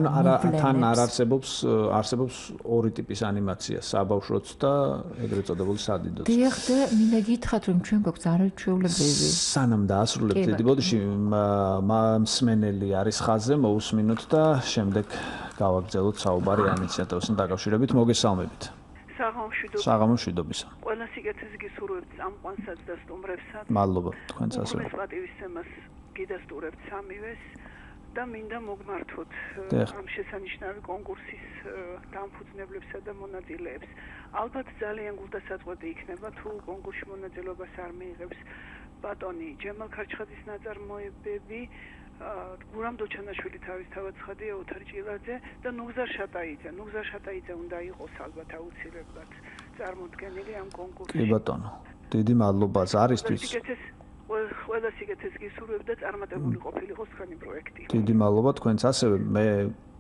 თან არ არსებობს ორი ტიპის ანიმაცია, საბავშვოც და ეგრეთ წოდებული სადიდოც. დიახ და მინდა გითხრათ რომ ჩვენ გვაქვს არაჩვეულებრივი. სანამ დაასრულებთ დიდი ბოდიში მსმენელი არის ხაზზე, მოусმინოთ და შემდეგ გავაგრძელოთ საუბარი ამ ინიციატივასთან დაკავშირებით. მოგესალმებით. საღამომშვიდობისა. ყველა სიკეთეს გისურვებთ წამყვანსაც და სტუმრებსაც. მადლობა თქვენც ასევე. უხმის პატივისცემას გიდასტურებთ სამივეს და მინდა მოგმართოთ ამ შესანიშნავი კონკურსის დამფუძნებლებსა და მონაწილეებს. ალბათ ძალიან გულდასაწყვეტი იქნება თუ კონკურსში მონაწილეობას არ მიიღებს ბატონი ჯემალ ქარჩხაძის ნაწარმოებები, გურამ დოჩანაშვილი თავისთავად ცხადია ოთარ ჭილაძე და ნუგზარ შატაიძე. ნუგზარ შატაიძე უნდა იყოს ალბათ აუცილებლად წარმოდგენილი ამ კონკურსში. კი ბატონო, დიდი მადლობა ზარისთვის. ყველა სიკეთეს გისურვებთ და წარმატებული ყოფილიყოს თქვენი პროექტი. დიდი მადლობა თქვენც ასევე. მე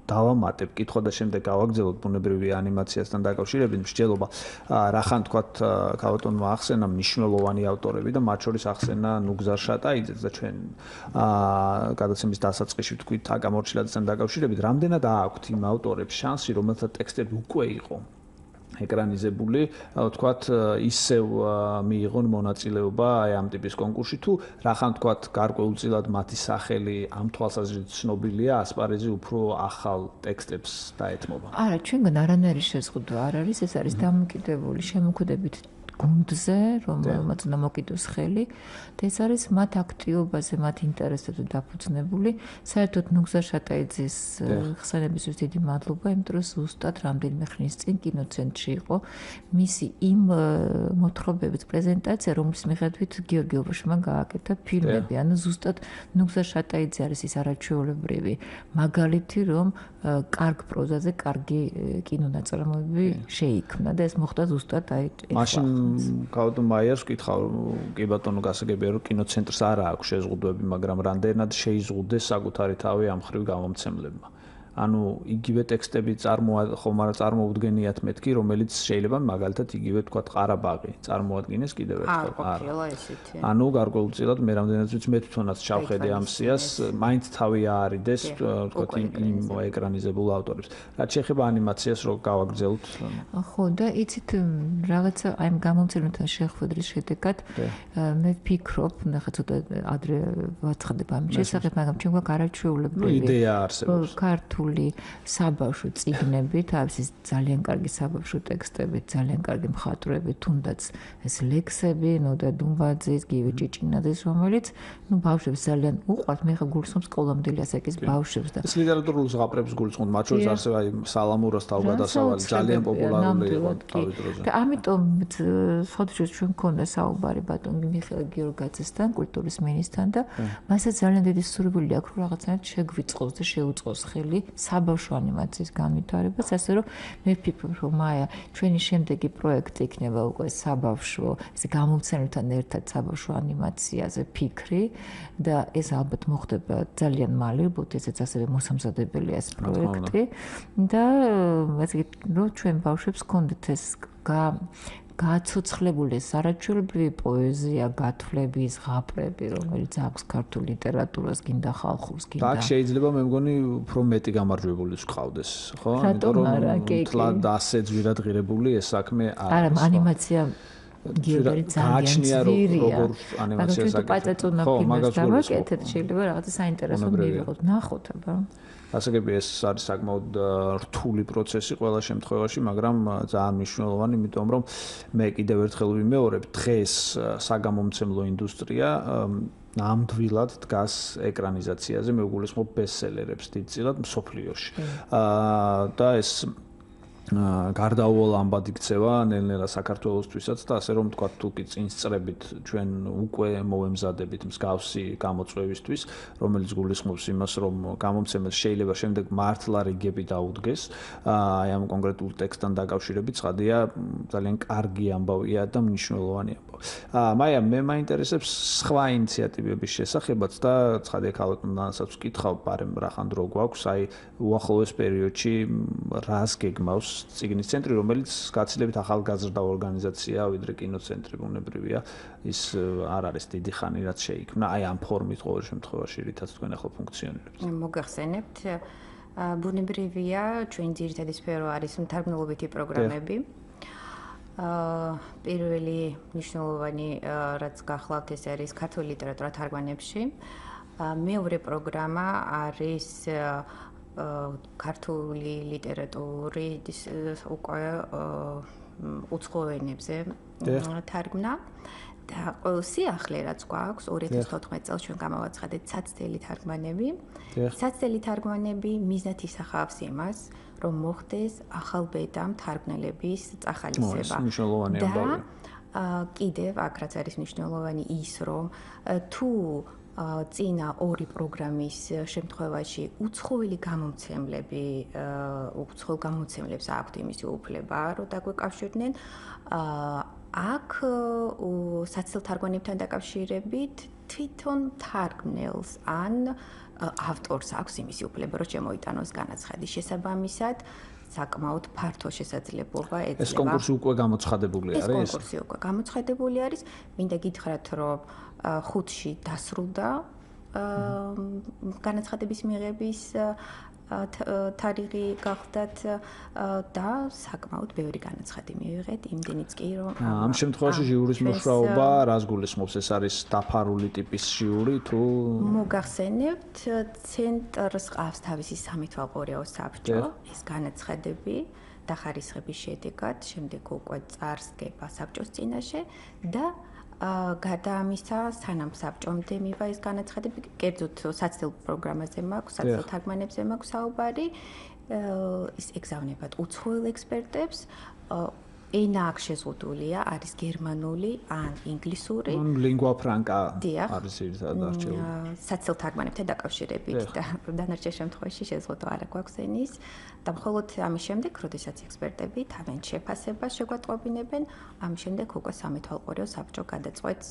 დავამატებ კითხვა და შემდეგ გავაგრძელოთ ბუნებრივი ანიმაციასთან დაკავშირებით მსჯელობა. რახან თქვათ ქალბატონმა ახსენა მნიშვნელოვანი ავტორები და მათ შორის ახსენა ნუგზარ შატაიძეც და ჩვენ გადაცემის დასაწყისში ვთქვით აკა მორჩილაძესთან დაკავშირებით, რამდენად აქვთ იმ ავტორებს შანსი, რომელთა ტექსტები უკვე იყო ეკრანიზებული, თქვათ ისევ მიიღონ მონაწილეობა აი ამ ტიპის კონკურსში თუ რახან თქვათ გარკვეულწილად მათი სახელი ამ თვალსაზრისით ცნობილია, ასპარეზი უფრო ახალ ტექსტებს დაეთმობა. არა, ჩვენგან არანაირი შეზღუდვა არ არის, ეს არის დამოკიდებული შემოქმედებით გუნდზე, რომელმაც უნდა მოკიდოს ხელი და ეს არის მათ აქტიობაზე, მათ ინტერესებზე დაფუძნებული. საერთოდ ნუგზარ შატაიძის ხსენებისთვის დიდი მადლობა, იმიტომ რომ ზუსტად რამდენიმე ხნის წინ კინოცენტრში იყო მისი იმ მოთხრობების პრეზენტაცია, რომლის მიხედვით გიორგი ობროშმა გააკეთა ფილმები. ანუ ზუსტად ნუგზარ შატაიძე არის ის არაჩვეულებრივი მაგალითი, რომ კარგ პროზაზე კარგი კინონაწარმოები შეიქმნა და ეს მოხდა ზუსტად აი მაშინ ქალბატონ მაიას ვკითხავ, კი ბატონო გასაგებია რომ კინოცენტრს არ აქვს შეზღუდვები, მაგრამ რამდენად შეიზღუდეს საკუთარი თავი ამ ხრივ გამომცემლებმა. ანუ იგივე ტექსტები ხომ არა წარმოუდგენიათ მეთქი, რომელიც შეიძლება მაგალითად იგივე თქვათ ყარაბაღი წარმოადგენს კიდევ ერთხელ. ანუ გარკვეულწილად მე რამდენად ვიცი მე თვითონაც ჩავხედე ამ სიას, მაინც თავი აარიდეს თქვათ იმ ეკრანიზებულ ავტორებს. რაც შეეხება ანიმაციას რო გავაგრძელოთ. ხო და იცით რაღაცა აი ამ გამომცემლებთან შეხვედრის შედეგად მე ვფიქრობ, ნახე ცოტა ადრე ვაცხადებ ამ შესახებ, მაგრამ ჩვენ გვაქვს არაჩვეულებრივი იდეა არსებობს. ქართული ქართული საბავშვო წიგნებით, თავის ძალიან კარგი საბავშვო ტექსტებით, ძალიან კარგი მხატვრებით, თუნდაც ეს ლექსები, ნოდა დუმბაძის, გივი ჭიჭინაძის, რომელიც ბავშვებს ძალიან უყვართ, მე ხა გულისხმობს სკოლამდელი ასაკის ბავშვებს და ეს ლიტერატურულ ზღაპრებს გულისხმობთ, მათ შორის ასევე აი სალამურას თავგადასავალი ძალიან პოპულარული იყო თავის დროზე. და ამიტომ სოციალურ ჩვენ მქონდა საუბარი ბატონ მიხეილ გიორგაძესთან, კულტურის მინისტრთან და მასაც ძალიან დიდი სურვილი აქვს, რომ რაღაცნაირად შეგვიწყოს და შეუწყოს ხელი საბავშვო ანიმაციის განვითარებას, ასე რომ მე ვფიქრობ, რომ მაია ჩვენი შემდეგი პროექტი იქნება უკვე საბავშვო, ესე გამომცემლებთან ერთად საბავშვო ანიმაციაზე ფიქრი და ეს ალბათ მოხდება ძალიან მალე, ესეც ასევე მოსამზადებელია ეს პროექტი და ასე რომ ჩვენ ბავშვებს გქონდეთ ეს გაცოცხლებული სარაჩვენებელი პოეზია, გათვლები, ზღაპრები, რომელიც აქვს ქართულ ლიტერატურას, გინდა ხალხურს, გინდა. და აქ შეიძლება მე მგონი უფრო მეტი გამარჯვებულიც ვყავდეს, ხო? იმიტომ რომ თლად ასე ძვირად ღირებული ეს საქმე არა, ანიმაცია გიორგი ძალიან ძვირია. ანიმაციას აკეთებ. პაწაწუნა ფილმს დავაკეთეთ, შეიძლება რაღაცა საინტერესო მივიღოთ, ნახოთ აბა. ასაკები ეს არის საკმაოდ რთული პროცესი ყველა შემთხვევაში, მაგრამ ძალიან მნიშვნელოვანი, იმიტომ რომ მე კიდევ ერთხელ ვიმეორებ, დღეს საგამომცემლო ინდუსტრია ნამდვილად დგას ეკრანიზაციაზე, მე ვგულისხმობ ბესტსელერებს დიდწილად მსოფლიოში. და ეს გარდაუვალ ამბად იქცევა ნელ-ნელა საქართველოსთვისაც და ასე რომ თქვა თუ კი წინ სწრებით ჩვენ უკვე მოვემზადებით მსგავსი გამოწვევისთვის, რომელიც გულისხმობს იმას, რომ გამომცემელს შეიძლება შემდეგ მართლა რიგები დაუდგეს, აი ამ კონკრეტულ ტექსტთან დაკავშირებით, ცხადია, ძალიან კარგი ამბავია და მნიშვნელოვანი ამბავი. მაია, მე მაინტერესებს სხვა ინიციატივების შესახებაც და ცხადია ქალბატონსაც ვკითხავ, პარემ რახან დრო გვაქვს, აი უახლოეს პერიოდში რას გეგმავს ციგნის ცენტრი, რომელიც გაცილებით ახალგაზრდა ორგანიზაციაა, ვიდრე კინოცენტრი ბუნებრივია, ის არ არის დიდი ხანი რაც შეიქმნა, აი ამ ფორმით ყოველ შემთხვევაში, რითაც თქვენ ახლა ფუნქციონირებთ. მოგახსენებთ, ბუნებრივია, ჩვენ ძირითადი სფერო არის მთარგმნელობითი პროგრამები. პირველი მნიშვნელოვანი რაც გახლავთ ეს არის ქართული ლიტერატურა თარგმანებში. მეორე პროგრამა არის ქართული ლიტერატურის უკვე უცხო ენებზე თარგმნა და სიახლე რაც გვაქვს 2014 წელს ჩვენ გამოვაცხადეთ საცდელი თარგმანები. საცდელი თარგმანები მიზნად ისახავს იმას, რომ მოხდეს ახალბედა მთარგმნელების წახალისება. და კიდევ აქ რაც არის მნიშვნელოვანი ის, რომ თუ წინა ორი პროგრამის შემთხვევაში უცხოელი გამომცემლებს აქვთ იმისი უფლება, რომ დაგვეკავშირდნენ, აქ საცდელ თარგმანებთან დაკავშირებით თვითონ თარგმნელს ან ავტორს აქვს იმისი უფლება, რომ შემოიტანოს განაცხადი. შესაბამისად, საკმაოდ ფართო შესაძლებლობა ეძლევა. ეს კონკურსი უკვე გამოცხადებული არის? ეს კონკურსი უკვე გამოცხადებული არის. მინდა გითხრათ, რომ 5-ში დასრულდა განაცხადების მიღების თარიღი გახდათ და საკმაოდ ბევრი განაცხადი მივიღეთ, იმდენიც კი რომ ამ შემთხვევაში ჟიურის მოშრაობა რას გულისხმობს? ეს არის დაფარული ტიპის ჟიური თუ მოგახსენებთ, ცენტრს ყავს თავისი სამეთვალყურეო საბჭო, ეს განაცხადები დახარისხების შედეგად შემდეგ უკვე წარსდგება საბჭოს წინაშე და გარდა ამისა, სანამ საბჭომდე მივა ეს განაცხადები, კერძოდ საცდელ პროგრამაზე მაქვს, საცდელ თარგმანებზე მაქვს საუბარი, ის ეგზავნებათ უცხოელ ექსპერტებს, ენა აქ შეზღუდულია, არის გერმანული ან ინგლისური. ლინგვა ფრანკა არის ერთად არჩეული. საცდელ თარგმანებთან დაკავშირებით და დანარჩენ შემთხვევაში შეზღუდვა არ გვაქვს ენის. და მხოლოდ ამის შემდეგ, როდესაც ექსპერტები თავენ შეფასებას შეგვატყობინებენ, ამის შემდეგ უკვე სამეთვალყურეო საბჭო გადაწყვეტს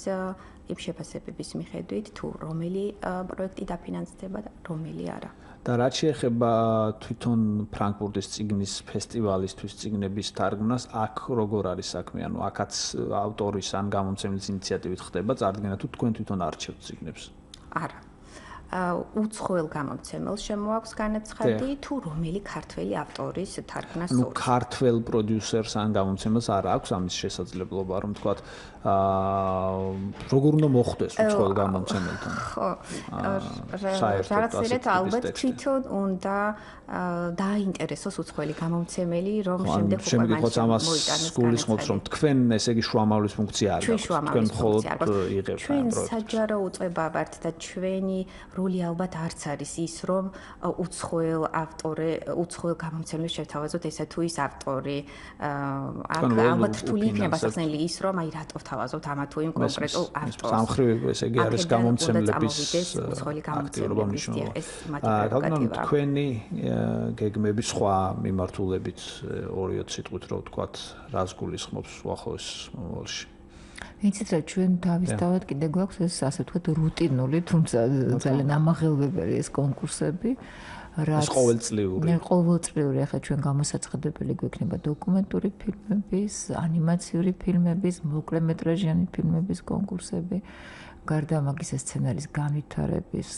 იმ შეფასებების მიხედვით, თუ რომელი პროექტი დაფინანსდება და რომელი არა. და რაც შეეხება თვითონ ფრანკფურტის წიგნის ფესტივალისთვის წიგნების თარგმნას, აქ როგორ არის საქმე? ანუ აქაც ავტორის ან გამომცემლის ინიციატივით ხდება წარდგენა თუ თქვენ თვითონ არჩევთ წიგნებს? არა. უცხოელ გამომცემელს შემოაქვს განაცხადი თუ რომელი ქართველი ავტორის თარგმნას სურს. ნუ ქართველ პროდიუსერს ან გამომცემელს არ აქვს ამის შესაძლებლობა, რომ თქვათ როგორ უნდა მოხდეს უცხოელ გამომცემელთან. ხო. რაღაცნაირად ალბათ თვითონ უნდა დააინტერესოს უცხოელი გამომცემელი, რომ შემდეგ უკვე ამას გულისხმობს, რომ თქვენ ესე იგი შუამავლის ფუნქცია არ გაქვთ. თქვენ მხოლოდ იღებთ ჩვენ საჯარო უწყება ვართ და ჩვენი როლი ალბათ არც არის ის, რომ უცხოელ გამომცემლებს შევთავაზოთ ესე თუ ის ავტორი. ალბათ რთული იქნება სახსენილი ის, რომ აი რატო ვთავაზობთ ამა თუ იმ კონკრეტულ ავტორს. სამხრივ ესე იგი არის გამომცემლების უცხოელი გამომცემლების ეს მათი პრეროგატივაა. თქვენი გეგმები სხვა მიმართულებით ორიოთ სიტყვით რო ვთქვათ, რას გულისხმობს უახლოეს მომავალში? იცით რა ჩვენ დავისწავლეთ კიდე გვაქვს ეს ასე ვთქვათ რუტინული, თუმცა ძალიან ამაღელვებელი ეს კონკურსები. ეს ყოველწლიური, ახლა ჩვენ გამოსაცხადებელი გვექნება დოკუმენტური ფილმების, ანიმაციური ფილმების, მოკლემეტრაჟიანი ფილმების კონკურსები. გარდა მაგისა სცენარის განვითარების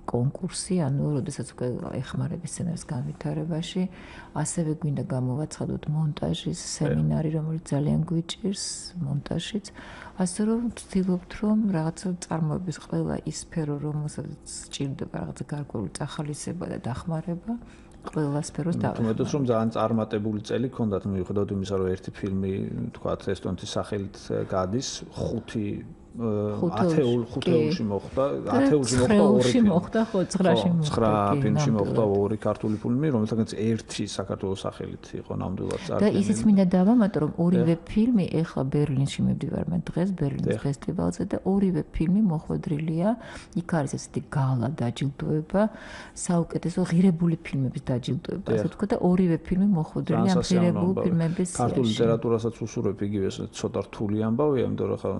კონკურსი, ანუ როდესაც უკვე ეხმარება სცენარის განვითარებაში, ასევე გვინდა გამოვაცხადოთ მონტაჟის სემინარი, რომელიც ძალიან გვიჭირს მონტაჟიც. ასე რომ ვცდილობთ, რომ რაღაცა წარმოების ყველა ის სფერო, რომელსაც სჭირდება რაღაცა გარკვეული წახალისება და დახმარება, ყველა სფეროს დავეხმაროთ. თუმცა რომ ძალიან წარმატებული წელი გქონდათ, მიუხედავად იმისა, რომ ერთი ფილმი, თქვათ, ესტონეთის სახელით გადის, 5 ათეულში მოხდა, 9-ში მოხდა, ხო, 9-ში მოხდა. 9 ფილმში მოხდა 2 ქართული ფილმი, რომელთაგანაც ერთი საქართველოს სახელით იყო ნამდვილად წარდგენილი. და ისიც მინდა დავამატო, რომ ორივე ფილმი ეხლა ბერლინში მივდივარ მე დღეს ბერლინის ფესტივალზე და ორივე ფილმი მოხვედრილია. იქ არის ესეთი გალა დაჯილდოება, საუკეთესო ღირებული ფილმების დაჯილდოება, ასე ვთქვათ და ორივე ფილმი მოხვედრილია ამ ღირებული ფილმების სიაში. ქართულ ლიტერატურასაც უსურვებ იგივე ცოტა რთული ამბავია, იმიტომ რომ ხა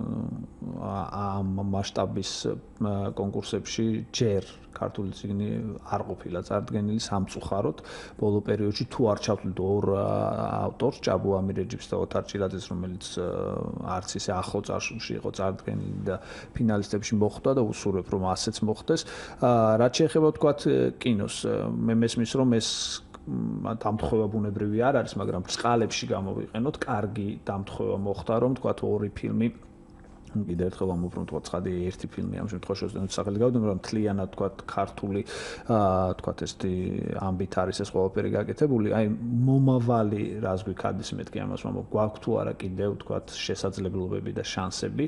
ამ მასშტაბის კონკურსებში ჯერ ქართული წიგნი არ ყოფილა წარდგენილი სამწუხაროდ. ბოლო პერიოდში თუ არ ჩავთვლით ორ ავტორს, ჭაბუ ამირეჯიბს და ოთარ ჭილაძეს, რომელიც არც ისე ახლო წარსულში იყო წარდგენილი და ფინალისტებში მოხვდა და უსურვებ რომ ასეც მოხდეს. რაც შეეხება თქვათ კინოს, მე მესმის რომ ეს დამთხევა ბუნებრივი არ არის, მაგრამ წყალებში გამოვიყენოთ, კარგი დამთხევა მოხდა, რომ თქვათ ორი ფილმი კიდევ ერთხელ ამოვფრთხილებ თქვა ცხადი ერთი ფილმი ამ შემთხვევაში შესაძლოა სახელი გავდო, მაგრამ მთლიანად თქვა ქართული თქვა ესეთი ამბით არის ეს ყველაფერი გაკეთებული. აი მომავალი რას გვიქადის მეთქი ამას მომავ გვაქვს თუ არა კიდევ თქვა შესაძლებლობები და შანსები,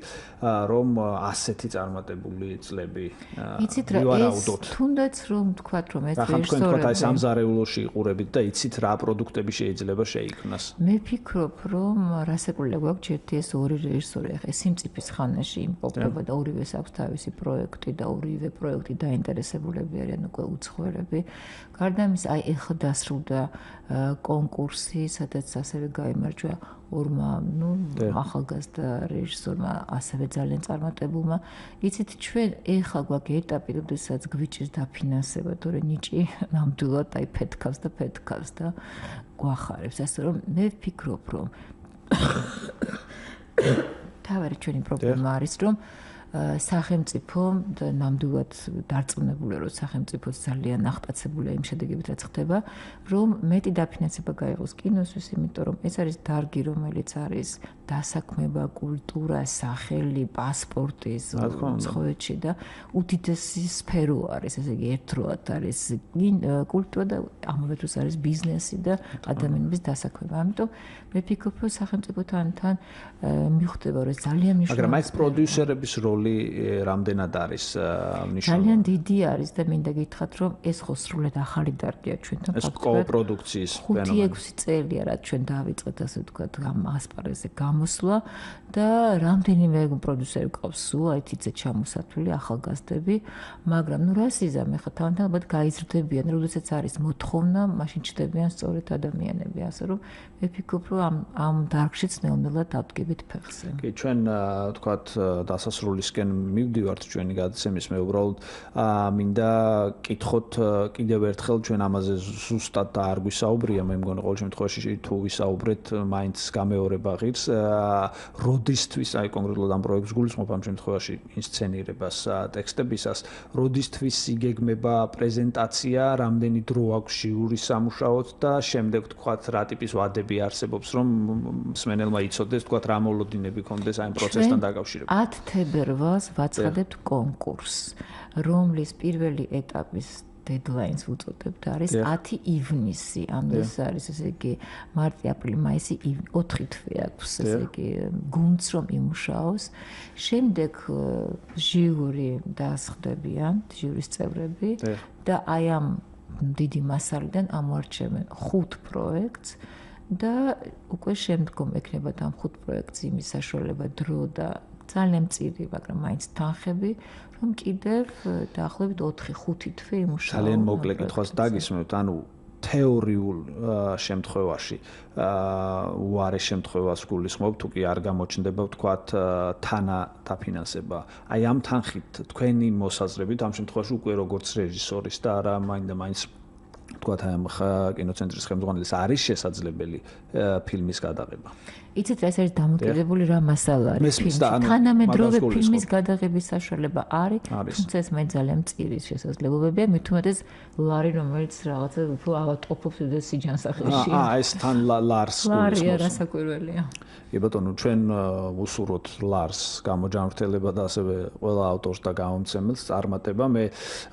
რომ ასეთი წარმატებული წლები იცით რა ეს თუნდაც რომ თქვა რომ ეს რეჟისორები აი სამზარეულოში იყურებით და იცით რა პროდუქტები შეიძლება შეიქმნას. მე ვფიქრობ რომ რასაკურია გვაქვს ერთი ეს ორი რეჟისორი ახლა სიმწიფის ხანაში იმყოფება და ორივეს აქვს თავისი პროექტი და ორივე პროექტი დაინტერესებულები არიან უკვე უცხოელები. გარდა ამისა, აი ეხლა დასრულდა კონკურსი, სადაც ასევე გაიმარჯვა ორმა, ახალგაზრდა რეჟისორმა, ასევე ძალიან წარმატებულმა. იცით, ჩვენ ეხლა გვაქვს ეტაპი, როდესაც გვიჭირს დაფინანსება, თორე ნიჭი ნამდვილად აი ფეთქავს და გვახარებს. ასე რომ მე ვფიქრობ, რომ თავარი ჩვენი პრობლემა არის, რომ სახელმწიფო და ნამდვილად დარწმუნებულია, რომ სახელმწიფო ძალიან ახტაცებულია იმ შედეგებით, რაც ხდება, რომ მეტი დაფინანსება გაიღოს კინოსთვის, იმიტომ რომ ეს არის დარგი, რომელიც არის დასაქმება, კულტურა, სახელი, პასპორტის ცხოვრებაში და უდიდესი სფერო არის, ესე იგი ერთდროულად არის კულტურა და ამავე დროს არის ბიზნესი და ადამიანების დასაქმება. ამიტომ მე ვფიქრობ, რომ სახელმწიფო თან მიხვდება, რომ ძალიან მნიშვნელოვანია. მაგრამ ეს პროდიუსერების როლი რამდენად არის მნიშვნელოვანი? ძალიან დიდი არის და მინდა გითხრათ, რომ ეს ხო სრულად ახალი დარგია ჩვენთან. ეს კოპროდუქციის ფენომენი. 5-6 წელია, რაც ჩვენ დავიწყეთ, ასე ვთქვათ, ამ ასპარეზზე გამოსვლა და რამდენიმე პროდიუსერი ყავს სულ, აი თითზე ჩამოსათვლილი ახალგაზრდები, მაგრამ ნუ რას იზამე ხა თან ალბათ გაიზრდებიან, როდესაც არის მოთხოვნა, მაშინ ჩდებიან სწორედ ადამიანები, ასე რომ მე ვფიქრობ, რომ ამ დარგშიც ნელ-ნელა დავდგებით ფეხზე. კი, ჩვენ ვთქვათ დასასრულის პერიოდისკენ მივდივართ ჩვენი გადაცემის მე უბრალოდ მინდა კითხოთ კიდევ ერთხელ ჩვენ ამაზე ზუსტად და არ გვისაუბრია მე მგონი ყოველ შემთხვევაში თუ ვისაუბრეთ მაინც გამეორება ღირს როდისთვის აი კონკრეტულად ამ პროექტს გულისხმობ ამ შემთხვევაში ინსცენირებას ტექსტებისას როდისთვის იგეგმება პრეზენტაცია რამდენი დრო აქვს ჟიურის სამუშაოდ და შემდეგ თქვათ რა ტიპის ვადები არსებობს რომ მსმენელმა იცოდეს თქვათ რა მოლოდინები ქონდეს აი პროცესთან დაკავშირებით 10 თებერვალს ვაცხადებთ კონკურსს რომლის პირველი ეტაპის deadlines უწოდებთ არის 10 ივნისი ამ ეს არის ესე იგი მარტი აპრილი მაისი 4 თვე აქვს ესე იგი გუნდს რომ იმუშაოს შემდეგ ჟიური დასხდებიან ჟიურის წევრები და აი ამ დიდი მასალიდან ამოარჩევენ 5 პროექტს და უკვე შემდგომ ექნება ამ 5 პროექტს იმის საშუალება დრო და ძალიან მწირი, მაგრამ მაინც თანხები, რომ კიდევ დაახლოებით 4-5 თვე იმუშაო. ძალიან მოკლე კითხვას დაგისმევთ, ანუ თეორიულ შემთხვევაში უარე შემთხვევას გულისხმობ, თუ კი არ გამოჩნდება ვთქვათ თანა დაფინანსება. აი ამ თანხით თქვენი მოსაზრებით ამ შემთხვევაში უკვე როგორც რეჟისორის და არა მაინც თქვათ ამ კინოცენტრის ხელმძღვანელის არის შესაძლებელი ფილმის გადაღება. იცით რა ეს არის დამოკიდებული რა მასალა არის ფილმში. თანამედროვე ფილმის გადაღების საშუალება არის, თუმცა ეს მე ძალიან მწირი შესაძლებლობებია, მით უმეტეს ლარი რომელიც რაღაცა უფრო ავატყოფობს და სიჯანსაღეში. ეს თან ლარს ლარი რასაკვირველია. კი ბატონო, ჩვენ ვუსურვოთ ლარს გამოჯანმრთელება და ასევე ყველა ავტორს და გამომცემელს წარმატება. მე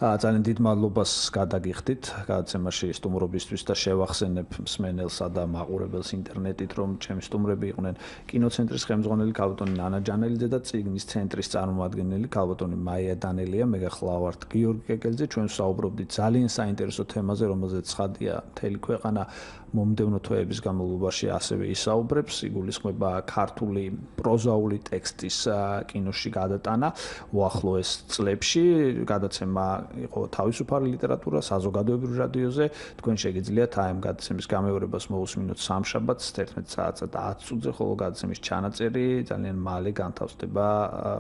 ძალიან დიდ მადლობას გადაგიხდით გადაცემაში სტუმრობისთვის და შევახსენებ მსმენელსა და მაყურებელს ინტერნეტით, რომ ჩემი სტუმრები იყვნენ კინოცენტრის ხელმძღვანელი ქალბატონი ნანა ჯანელიძე და წიგნის ცენტრის წარმომადგენელი ქალბატონი მაია დანელია. მე გახლავართ გიორგი კეკელიძე, ჩვენ ვსაუბრობდით ძალიან საინტერესო თემაზე, რომელზეც ცხადია მთელი ქვეყანა მომდევნო თვეების განმავლობაში ასევე ისაუბრებს. იგულისხმება ქართული პროზაული ტექსტის კინოში გადატანა უახლოეს წლებში. გადაცემა იყო თავისუფალი ლიტერატურა საზოგადოებრივ რადიოზე. თქვენ შეგიძლიათ ამ გადაცემის გამეორებას მოусმინოთ სამშაბათს 11 საათსა და 10 წუთზე, ხოლო გადაცემის ჩანაწერი ძალიან მალე განთავსდება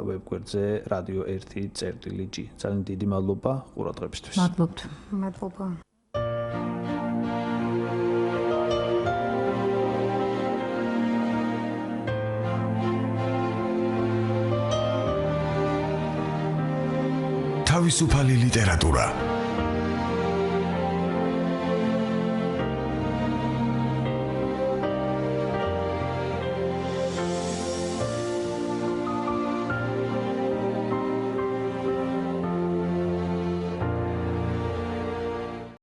ვებგვერდზე Radio 1.g. ძალიან დიდი მადლობა ყურადღებისთვის. მადლობთ. მადლობა. თავისუფალი ლიტერატურა